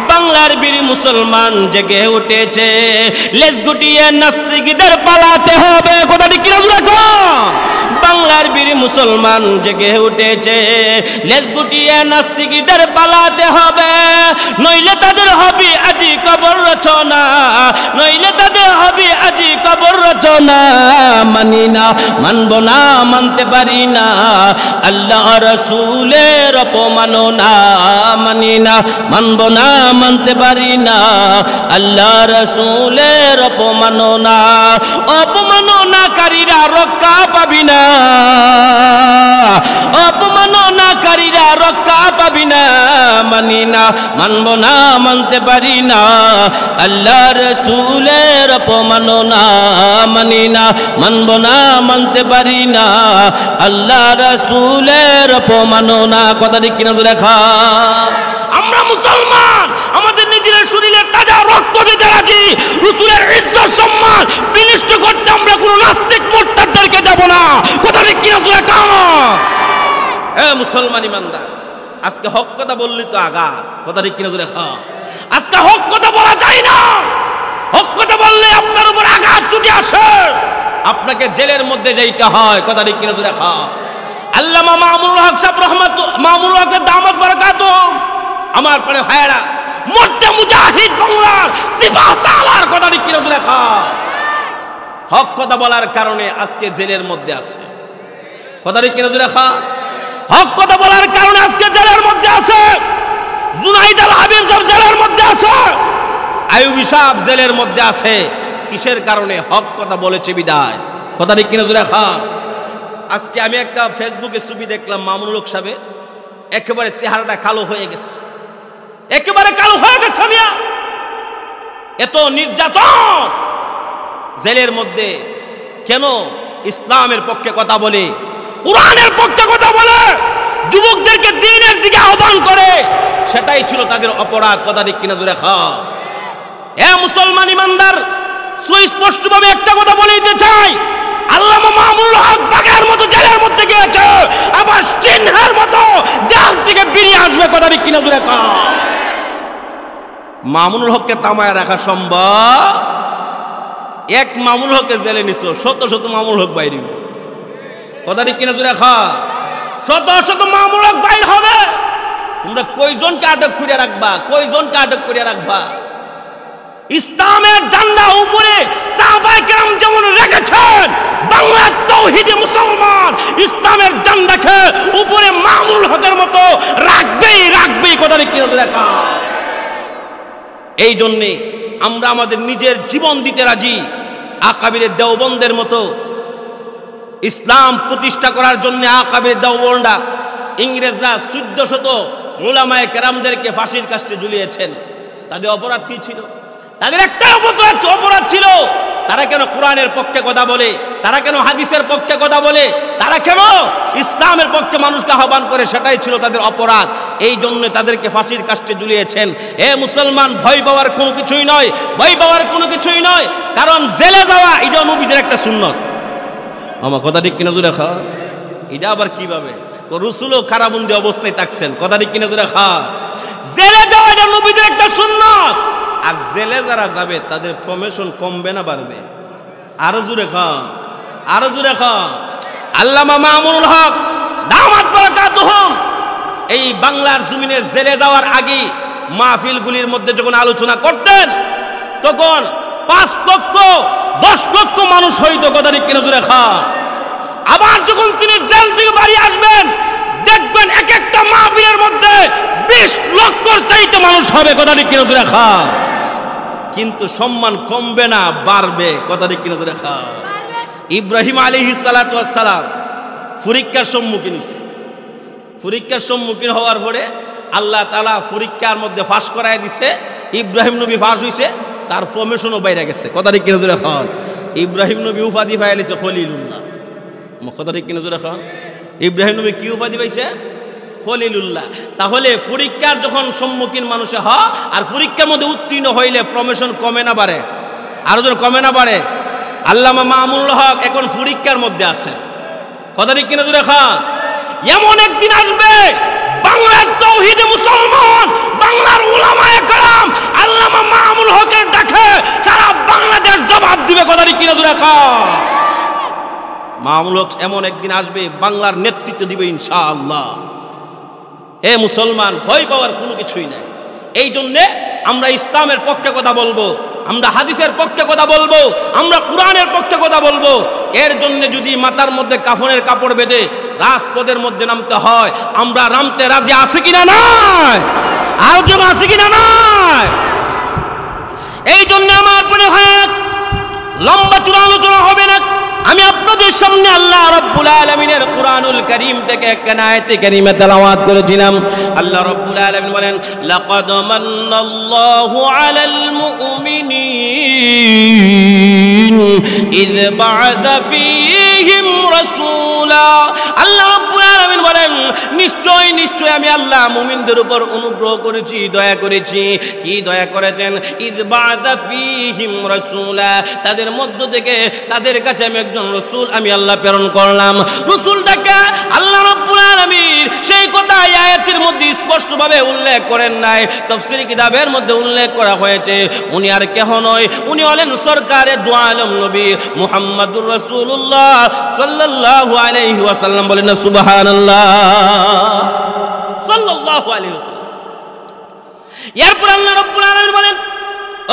Speaker 1: বাংলার বীর মুসলমান জেগে উঠেছে লেজ গুটিয়ে নাস্তিকদের পালাতে হবে কথাটি কি রাখো বাংলার বীর মুসলমান জেগে উঠেছে লেজ গুটিয়ে নাস্তিকদের পালাতে হবে নইলে তাদের হবে আজি কবর রচনা নইলে তাদের হবে আজি কবর রচনা মানি না মানব না মানতে পারি না আল্লাহ রাসূলের অপমাননা মানি না মানব না মানতে পারি না আল্লাহ রাসূলের অপমাননা অপমাননাকারীরা রক্ষা পাবি না অপমাননাকারীরা রক্ষা পাবি না মানি না মানব না মানতে পারি না আল্লাহ রাসূলের অপমাননা মানি না মানব না মানতে পারি না আল্লাহ রাসূলের অপমাননা কথাটি কি নজরে রাখা আমরা মুসলমান আমাদের নিজের শরীরে তাজা রক্ত দিতে রাজি রাসূলের ইজ্জত সম্মান বিনষ্ট করতে আমরা কোনো নাস্তিক মুরতাদদেরকে দেব না কথাটি কি নজরে রাখা এ মুসলমান ইমানদার আজকে হক কথা বললি তো আঘাত কথাটি কি নজরে রাখা আজকে হক কথা বলা যায় না হক কথা বললে আপনার উপর আঘাত ছুটে আসে আপনাকে জেলের মধ্যে যাইতে হয় কথাটি কি নজরে রাখা আল্লামা মামুনুল হক সাহেব মামুনুল হকের দামাত বারাকাতুহু আমার পরে ভাইরা মর্তে মুজাহিদ বাংলার সিফাত আলার কথাটি কি নজরে রাখা হক কথা বলার কারণে আজকে জেলের মধ্যে আছে কথাটি কি নজরে রাখা হক কথা বলার কারণে আজকে জেলের মধ্যে আছে জুনাইদ আল হাবিব সাহেব জেলের মধ্যে আছে আইয়ুবী সাহেব জেলের মধ্যে আছে কিসের কারণে হক কথা বলেছে বিদায় কথাটি কি নজরে রাখা আজকে আমি একটা ফেসবুকে ছবি দেখলাম মামুনুল হক সাহেব একেবারে চেহারাটা কালো হয়ে গেছে একেবারে কালো হয়ে গেছে মিয়া এত নির্যাতন জেলের মধ্যে কেন ইসলামের পক্ষে কথা বলে কোরআনের পক্ষে কথা বলে যুবকদেরকে দ্বীনের দিকে আহ্বান করে সেটাই ছিল তাদের অপরাধ কথাটি কিনা জোরে খা এ মুসলমান ইমানদার সুস্পষ্টভাবে একটা কথা বলে দিতে চাই আল্লামা মামুনুল হক বাগের মতো জেলের মধ্যে গিয়েছে আবার সিংহের মতো জেল থেকে বেরিয়ে আসবে কথাটি কিনা জোরে খা মামুনুল হককে তামায় রাখা সম্ভব এক মামুনুল হককে জেলে নিছো শত শত মামুনুল হক বাইরে কথাটি কিনা জোরে খা শত শত মামুনুল হক বাইর হবে তোমরা কয়জনকে আটক করে রাখবা কয়জনকে আটক করে রাখবা ইসলামের ঝান্ডা উপরে সাহাবায়ে কেরাম যেমন রেখেছেন বাংলার তাওহীদি মুসলমান ইসলামের ঝান্ডাকে উপরে মামুনুল হকের মতো রাখবেই কথাটি কিনা জোরে খা এই জন্যে আমরা আমাদের নিজের জীবন দিতে রাজি আকাবিরের দেওবন্দের মতো ইসলাম প্রতিষ্ঠা করার জন্য আকাবিরের দেওবন্দা ইংরেজরা 1400 উলামায়ে কেরামদেরকে ফাঁসির কাস্টে ঝুলিয়েছেন তাদের অপরাধ কি ছিল তাদের একটা অপরাধ ছিল তারা কেন কোরআনের পক্ষে কথা বলে তারা কেন হাদিসের পক্ষে কথা বলে তারা কেন ইসলামের পক্ষে মানুষকে আহ্বান করে সেটাই ছিল তাদের অপরাধ এই জন্য তাদেরকে ফাঁসির কাস্টে ঝুলিয়েছেন এ মুসলমান ভয় পাওয়ার কোনো কিছুই নয় ভয় পাওয়ার কোনো কিছুই নয় কারণ জেলে যাওয়া এটা নবীদের একটা সুন্নত আমার কথা ঠিক কিনা জোরে খা এটা আবার কিভাবে রাসূলও কারাবন্দী অবস্থায় থাকছেন কথা ঠিক কিনা জোরে খা জেলে যাওয়া এটা নবীদের একটা সুন্নত আর জেলে যারা যাবে তাদের প্রমোশন কমবে না বাড়বে আরো জোরে খান আরো জোরে খান আল্লামা মামুনুল হক দামাত বারাকাতুহু এই বাংলার জমিনে জেলে যাওয়ার আগে মাহফিলগুলির মধ্যে যখন আলোচনা করতেন তখন 5 লক্ষ 10 লক্ষ মানুষ হইতো, কথা ঠিক কিনা জোরে খান। আবার যখন তিনি জেল থেকে বাড়ি আসবেন, দেখবেন এক একটা মাহফিলের মধ্যে 20 লক্ষর চাইতে মানুষ হবে, কথা ঠিক কিনা জোরে খান। কিন্তু সম্মান কমবে না, বাড়বে, কথা ঠিক কিনা জোরে খান। ইব্রাহিম আলাইহিস সালাতু ওয়াস সালাম পরীক্ষার সম্মুখীন হয়েছে। পরীক্ষার সম্মুখীন হওয়ার পরে আল্লাহ তাআলা পরীক্ষার মধ্যে পাস করায় দিছে। ইব্রাহিম নবী পাস হইছে, তার ফরমেশনও বাইরে গেছে, কথা ঠিক কিনা জোরে খান। ইব্রাহিম নবী উপাধি পাইছে খলিলুল্লাহ, কথা ঠিক কিনা জোরে খান। ইব্রাহিম নবী কি উপাধি পাইছে? খলিলুল্লাহ। তাহলে পরীক্ষার যখন সম্মুখীন মানুষে হয় আর পরীক্ষার মধ্যে উত্তীর্ণ হইলে প্রমোশন কমে না বাড়ে? আরো জন কমে না বাড়ে? আল্লামা মামুনুল হক এখন পরীক্ষার মধ্যে আছেন, কথা ঠিক কিনা জোরে খান। এমন একদিন আসবে বাংলার তাওহীদে মুসলমান, বাংলার উলামায়ে কেরাম আল্লামা মামুনুল হকের ডাকে সারা বাংলাদেশ জবাব দিবে, কথা ঠিক কিনা জোরে খান। মামুনুল হক এমন একদিন আসবে, বাংলার নেতৃত্ব দিবে ইনশাআল্লাহ। হে মুসলমান, ভয় পাওয়ার কোনো কিছুই নাই। এই জন্যে আমরা ইসলামের পক্ষে কথা বলবো, আমরা হাদিসের পক্ষে কথা বলবো, আমরা কোরআনের পক্ষে কথা বলবো। এর জন্য যদি মাথার মধ্যে কাফনের কাপড় বেঁধে রাজপথের মধ্যে নামতে হয়, আমরা নামতে রাজি আছি কিনা নাই? আর যেন আছে কিনা নাই? এই জন্য আমার মনে হয় লম্বা চূড়া আলোচনা হবে না। আমি আপনাদের সামনে আল্লাহ রাব্বুল আলামিনের কুরআনুল কারীম থেকে একটা আয়াতে কারীমা তেলাওয়াত করেছিলাম। আল্লাহ রাব্বুল আলামিন বলেন, লাকাদ মান্নাল্লাহু আলাল মুমিনিন ইয বা'আথা ফীহিম রাসূলা। আল্লাহ রাব্বুল আলামিন বলেন, নিশ্চয় নিশ্চয় আমি আল্লাহ মুমিনদের উপর অনুগ্রহ করেছি, দয়া করেছি। কি দয়া করেছেন? ইয বা'আথা ফীহিম রাসূলা, তাদের মধ্য থেকে তাদের কাছে আমি একজন রাসূল আমি আল্লাহ প্রেরণ করলাম। রাসূলটাকে আল্লাহ রাব্বুল আলামিন সেই কথা আয়াতের মধ্যে স্পষ্টভাবে উল্লেখ করেন নাই, তাফসীর কিতাবের মধ্যে উল্লেখ করা হয়েছে। উনি আর কেহ নয়, উনি হলেন সরকারে দু আলম নবী মুহাম্মাদুর রাসূলুল্লাহ সাল্লাল্লাহু আলাইহি ওয়াসাল্লাম। বলেন না সুবহানাল্লাহ, সাল্লাল্লাহু আলাইহি ওয়াসাল্লাম। এরপর আল্লাহ রাব্বুল আলামিন বলেন,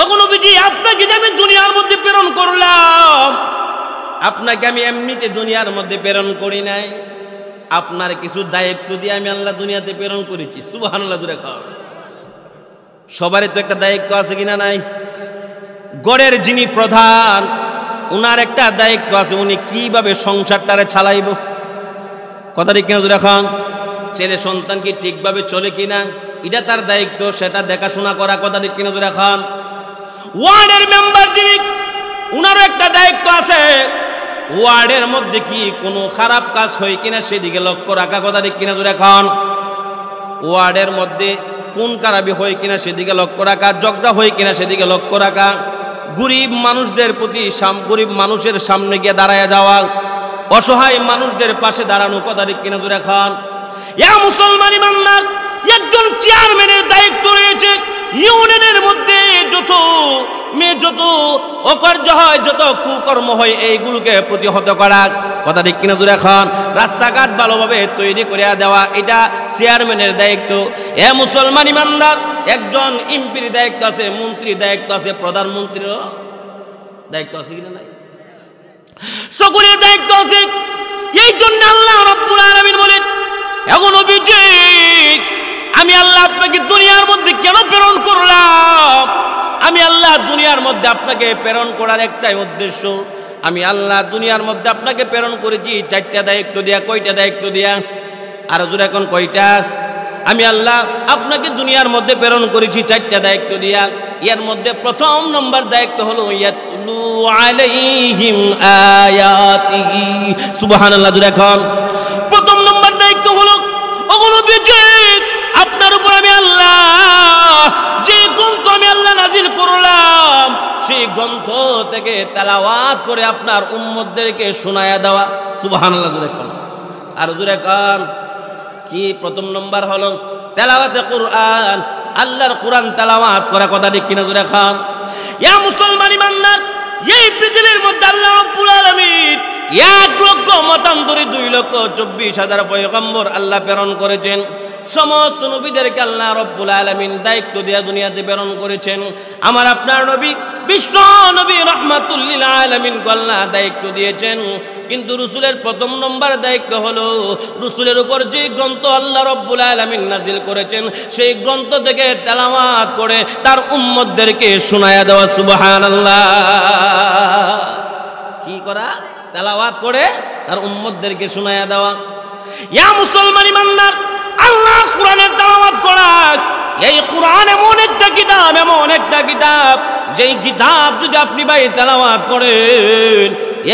Speaker 1: ওগো নবীজি, আপনাকে যে আমি দুনিয়ার মধ্যে প্রেরণ করলাম, আপনাকে আমি এমনিতে দুনিয়ার মধ্যে প্রেরণ করি নাই, আপনার কিছু দায়িত্ব দিয়ে আমি আল্লাহ দুনিয়াতে প্রেরণ করেছি। সুবহানাল্লাহ জোরে খাও। সবারই তো একটা দায়িত্ব আছে কিনা নাই? গড়ের যিনি প্রধান, উনার একটা দায়িত্ব আছে, উনি কিভাবে সংসারটারে চালাইব, কথা ঠিক কিনা জোরে খান। ছেলে সন্তান কি ঠিকভাবে চলে কিনা এটা তার দায়িত্ব, সেটা দেখাশোনা করা, কথা ঠিক কিনা জোরে খান। ওয়ার্ডের মেম্বার যিনি, উনারও একটা দায়িত্ব আছে, ওয়ার্ডের মধ্যে কি কোনো খারাপ কাজ হয় কিনা সেদিকে লক্ষ্য রাখা, কথা ঠিক কিনা জোরে খান। ওয়ার্ডের মধ্যে কোন খারাপি হয় কিনা সেদিকে লক্ষ্য রাখা, ঝগড়া হয় কিনা সেদিকে লক্ষ্য রাখা, গরিব মানুষদের প্রতি গরিব মানুষের সামনে গিয়ে দাঁড়ায় যাওয়া, অসহায় মানুষদের পাশে দাঁড়ানো, কথা ঠিক কিনা জোরে খান। ইয়া মুসলমান ইমানদার, একজন চেয়ারম্যানের দায়িত্ব রয়েছে ইউনিয়নের মধ্যে যত অকার্য হয়, যত কুকর্ম হয়, এইগুলোকে প্রতিহত করা, কথা ঠিক কিনা জোরে খান। রাস্তাঘাট ভালোভাবে তৈরি করে দেওয়া, এটা চেয়ারম্যানের দায়িত্ব। এ মুসলমান ইমানদার, একজন এমপির দায়িত্ব আছে, মন্ত্রীর দায়িত্ব আছে, প্রধানমন্ত্রীর দায়িত্ব আছে কিনা নাই? সকলের দায়িত্ব আছে। এই জন্য আল্লাহ রাব্বুল আলামিন বলেন, এখন নবীজি, আমি আল্লাহ আপনাকে দুনিয়ার মধ্যে কেন প্রেরণ করলাম? আমি আল্লাহ দুনিয়ার মধ্যে আপনাকে প্রেরণ করার একটাই উদ্দেশ্য, আমি আল্লাহ দুনিয়ার মধ্যে আপনাকে প্রেরণ করেছি 4টা দায়িত্ব দিয়া। কয়টা দায়িত্ব দিয়া? আর হুজুর এখন কয়টা? আমি আল্লাহ আপনাকে দুনিয়ার মধ্যে প্রেরণ করেছি 4টা দায়িত্ব দিয়া। এর মধ্যে প্রথম নম্বর দায়িত্ব হলো ইয়াতলু আলাইহিম আয়াতিহি। সুবহানাল্লাহ জোরে এখন। প্রথম নম্বর দায়িত্ব হলো, ওগো নবীজি, আপনার উপর আমি আল্লাহ যে গ্রন্থ আমি আল্লাহ নাজিল করলাম, সেই গ্রন্থ থেকে তেলাওয়াত করে আপনার উম্মতদেরকে শোনায়া দেওয়া। সুবহানাল্লাহ জোরে খান। আর জোরে খান। কি প্রথম নম্বর হলো? তেলাওয়াতে কুরআন, আল্লাহর কোরআন তেলাওয়াত করা, কথা ঠিক কিনা জোরে খান। ইয়া মুসলমান ইমানদার, এই পৃথিবীর মধ্যে আল্লাহ রাব্বুল আলামিন 1 লক্ষ মতান্তরে 2,24,000 পয়গম্বর আল্লাহ প্রেরণ করেছেন। সমস্ত নবীদেরকে আল্লাহ রাব্বুল আলামিন দায়িত্ব দিয়ে দুনিয়াতে প্রেরণ করেছেন। আমার আপনার নবী বিশ্ব নবী রাহমাতুল লিল আলামিন আল্লাহ দায়িত্ব দিয়েছেন, কিন্তু রসুলের প্রথম নম্বর দায়িত্ব হলো রসুলের উপর যে গ্রন্থ আল্লাহ রব্বুল আলামিন নাজিল করেছেন সেই গ্রন্থ থেকে তেলাওয়াত করে তার উম্মতদেরকে শোনায়া দেওয়া। সুবহানাল্লাহ। কি করা? তেলাওয়াত করে তার উম্মতদেরকে শোনায়া দেওয়া। ইয়া মুসলমান ইমানদার, আল্লাহ কোরআনের তেলাওয়াত করা। এই কোরআন এমন একটা কিতাব, যেই কিতাব যদি আপনি ভাই তেলাওয়াত করেন,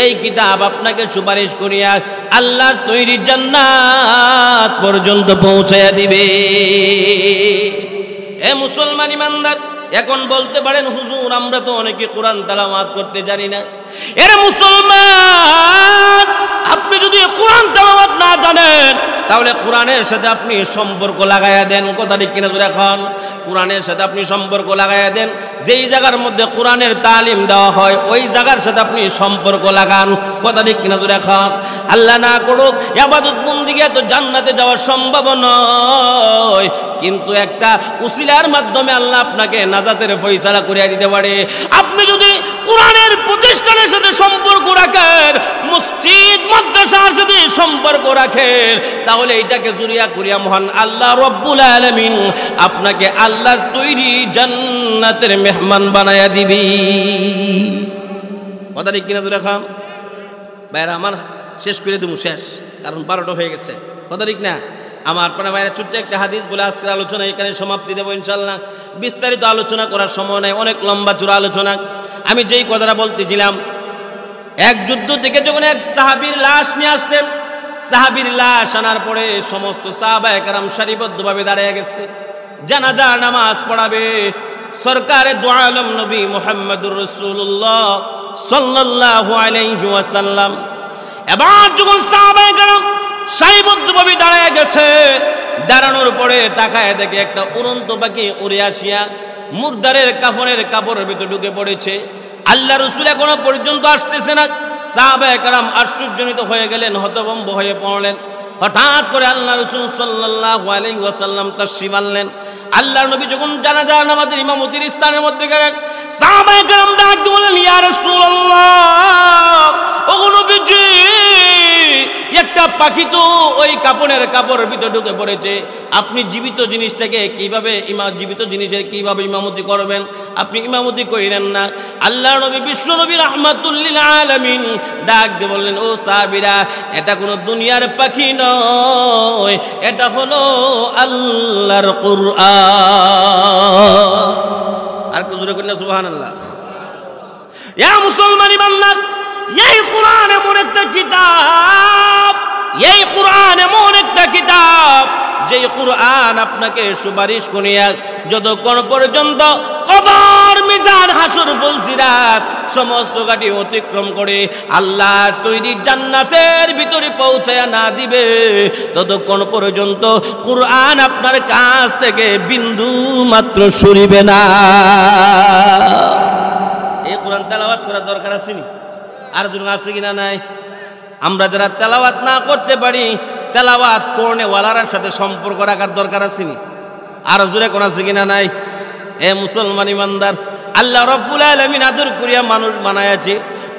Speaker 1: এই কিতাব আপনাকে সুপারিশ করিয়া আল্লাহর তৈরি জান্নাত পর্যন্ত পৌঁছায়া দিবে। এ মুসলমান ইমানদার, এখন বলতে পারেন হুজুর আমরা তো অনেকে কোরআন তেলাওয়াত করতে জানি না। এর মুসলমান, আপনি যদি কোরআন তেলাওয়াত না জানেন তাহলে কোরআনের সাথে আপনি সম্পর্ক লাগাইয়া দেন। কথা ঠিক কিনা জোরে এখন? কোরআনের সাথে আপনি সম্পর্ক লাগাইয়া দেন। যেই জায়গার মধ্যে কোরআনের তালিম দেওয়া হয় ওই জায়গার সাথে আপনি সম্পর্ক লাগান। কথা ঠিক কিনা জোরে এখন? আল্লাহ না করুক ইবাদত বন্দেগী তো জান্নাতে যাওয়া সম্ভব নয়, কিন্তু একটা উসিলার মাধ্যমে আল্লাহ আপনাকে নাজাতের ফয়সালা করিয়া দিতে পারে। আপনি যদি কোরআনের প্রতিষ্ঠানের সাথে সম্পর্ক রাখেন, মসজিদ মাদ্রাসার সাথে সম্পর্ক রাখেন, তাহলে এইটাকে জুরিয়া করিয়া মহান আল্লাহ রব্বুল আলামিন আপনাকে আল্লাহর তৈরি জান্নাতের মেহমান বানায়া দিবি। কথা ঠিক কিনা জোরে খাম ভাইরা আমার? শেষ করে দেবো, শেষ, কারণ 12টা হয়ে গেছে। কথা ঠিক না? আমার আপনার ভাইরা ছোট্ট একটা হাদিস বলে আজকের আলোচনা এখানে সমাপ্তি দেবো ইনশাল্লাহ। বিস্তারিত আলোচনা করার সময় নাই, অনেক লম্বা চূড়া আলোচনা। আমি যেই কথাটা বলতেছিলাম, এক যুদ্ধ থেকে যখন এক সাহাবীর লাশ নিয়ে আসলেন, সাহাবীর লাশ আনার পরে সমস্ত সাহাবায়ে কেরাম সারিবদ্ধভাবে দাঁড়িয়ে গেছে, জানাজার নামাজ পড়াবে। সরকারে দু আলম নবী মুহাম্মদুর রাসূলুল্লাহ সাল্লাল্লাহু আলাইহি ওয়াসাল্লাম এবার যখন সাহাবায়ে কেরাম সারিবদ্ধভাবে দাঁড়িয়ে গেছে, দাঁড়ানোর পরে তাকায় দেখে একটা উড়ন্ত পাখি উড়ে আসিয়া মুর্দারের কাফনের কাপড়ের ভিতরে ঢুকে পড়েছে। আল্লাহ রাসূল এখনো পর্যন্ত আসতেছে না। সাহাবায়ে কেরাম আশ্চর্যজনিত হয়ে গেলেন, হতভম্ব হয়ে পড়লেন। হঠাৎ করে আল্লাহ রাসূল সাল্লাল্লাহু আলাইহি ওয়াসাল্লাম তাশরীফ আনলেন। আল্লাহর নবী যখন জানাজার নামাজের ইমামতির স্থানের মধ্যে গেলেন, সাহাবায়ে কেরাম ডাক দিয়ে বললেন, ইয়া রাসূলুল্লাহ, ওগো নবীজি, একটা পাখি তো ওই কাপড়ের কাপড়ের ভিতরে ঢুকে পড়েছে, আপনি জীবিত জিনিসটাকে কিভাবে জীবিত জিনিসের কিভাবে ইমামতি করবেন? আপনি ইমামতি করিলেন না। আল্লাহর নবী বিশ্ব নবী রাহমাতুল লিল আলামিন ডাক দিয়ে বললেন, ও সাহাবীরা, এটা কোনো দুনিয়ার পাখি নয়, এটা হলো আল্লাহর কুরআন। আর একটু জোরে করেন সুবহানাল্লাহ। ইয়া মুসলমান ইমানদার, এই কোরআন এমন একটা কিতাব, এই কোরআন এমন একটা কিতাব, যে কোরআন আপনাকে সুপারিশ করিয়া যতক্ষণ পর্যন্ত কবর, মিজান, হাসর, ফুলসিরাত সমস্ত ঘাটি অতিক্রম করে আল্লাহর তৈরি জান্নাতের ভিতরে পৌঁছায়া না দিবে, ততক্ষণ পর্যন্ত কোরআন আপনার কাছ থেকে বিন্দু মাত্র সরিবে না। এই কোরআন তেলাওয়াত করার দরকার আছে নি? আর জন্য আছে কিনা নাই? আমরা যারা তেলাওয়াত না করতে পারি, তেলাওয়াত করনেওয়ালার সাথে সম্পর্ক রাখার দরকার আছে নি? আর জোরে কোন আছে কিনা নাই? এ মুসলমান ইমানদার, আল্লাহ রব্বুল আলামিন আদর করিয়া মানুষ বানায়াছে।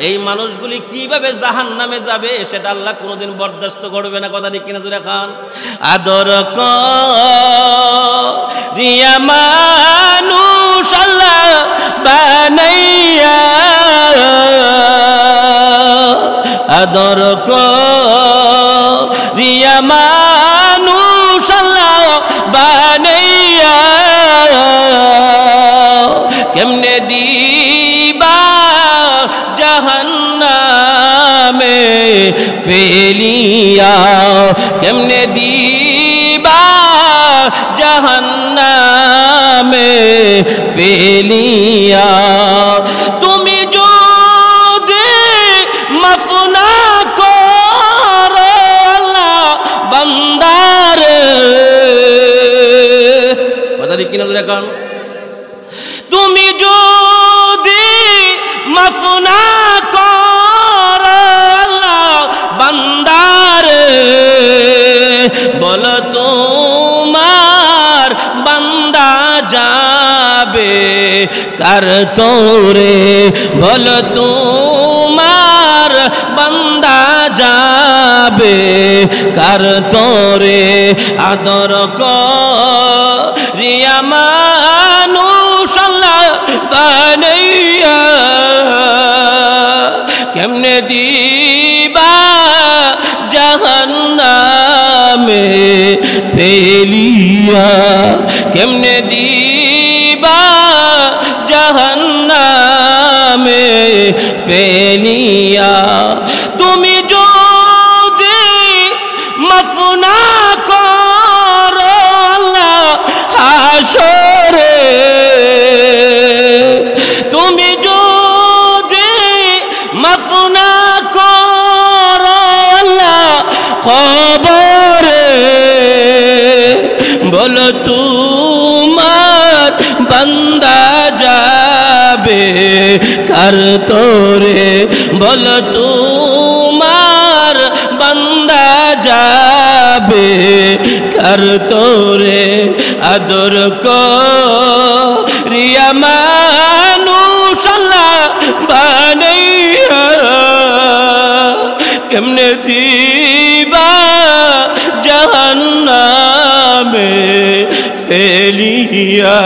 Speaker 1: এই মানুষগুলি কিভাবে জাহান্নামে যাবে সেটা আল্লাহ কোনোদিন বরদাস্ত করবে না। কথা ঠিক কিনা জোরে খান? আদর করিয়া মানুষ আল্লাহ বানাইয়া, আদর করিয়া মানুষ আল্লাহ বানাইয়া, কেমনে দিবা জাহান্নামে ফেলিয়া, কেমনে দিবা জাহান্নামে ফেলিয়া, তুমি যদি মাফ না করো আল্লাহ বান্দারে। কথা ঠিক কিনা এখন? তুমি যদি মাফ না করো আল্লাহ বান্দারে, বলো তোমার বান্দা যাবে কার তোরে বল তোমার বান্দা যাবে কার তোরে আদর করিয়া মানুষ আল্লাহ বানাইয়া কেমনে দিবা জাহান্নামে ফেলিয়া কেমনে দিবা জাহান্নামে ফেলিয়া তুমি যদি মাফ না করো আল্লাহ হাসরে তুমি যদি মাফ না করো আল্লাহ কবরে বলো তোমার বান্দা যাবে কার তোরে বলো তোমার বান্দা যাবে কার তোরে আদর করিয়া মানুষ আল্লাহ বানাইয়া কেমনে দিবা জাহান্নামে ফেলিয়া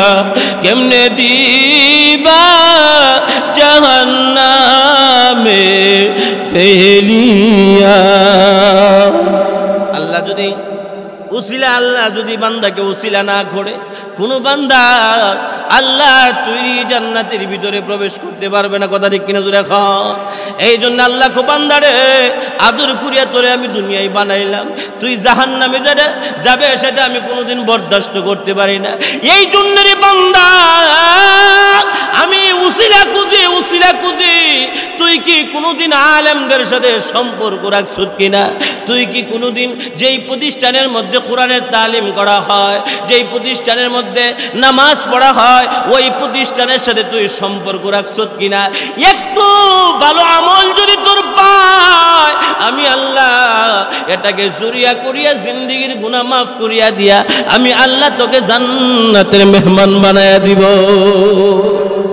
Speaker 1: কেমনে দিবা জাহান্নামে ফেলিয়া আল্লাহ যদি উসিলা আল্লাহ যদি বান্দাকে উসিলা না করে কোন বান্দা আল্লাহ তৈরি জান্নাতের ভিতরে প্রবেশ করতে পারবে না কথা ঠিক কিনা জোরে খাও এই জন্য আল্লাহ কো বান্দারে আদর করিয়া তোরে আমি দুনিয়ায় বানাইলাম তুই জাহান্নামে যাবে সেটা আমি কোনোদিন বরদাস্ত করতে পারি না এই জন্য রে বান্দা আমি উসিলা খুঁজি তুই কি কোনোদিন আলেমদের সাথে সম্পর্ক রাখছিস কিনা তুই কি কোনোদিন যেই প্রতিষ্ঠানের মধ্যে কোরআনের তালিম করা হয় যেই প্রতিষ্ঠানের মধ্যে নামাজ পড়া হয় ওই প্রতিষ্ঠানের সাথে তুই সম্পর্ক রাখছিস কিনা একটু ভালো আমল যদি তোর পায় আমি আল্লাহ এটাকে জরিয়া করিয়া জিন্দেগীর গুনাহ মাফ করিয়া দিয়া আমি আল্লাহ তোকে জান্নাতের মেহমান বানায়া দিব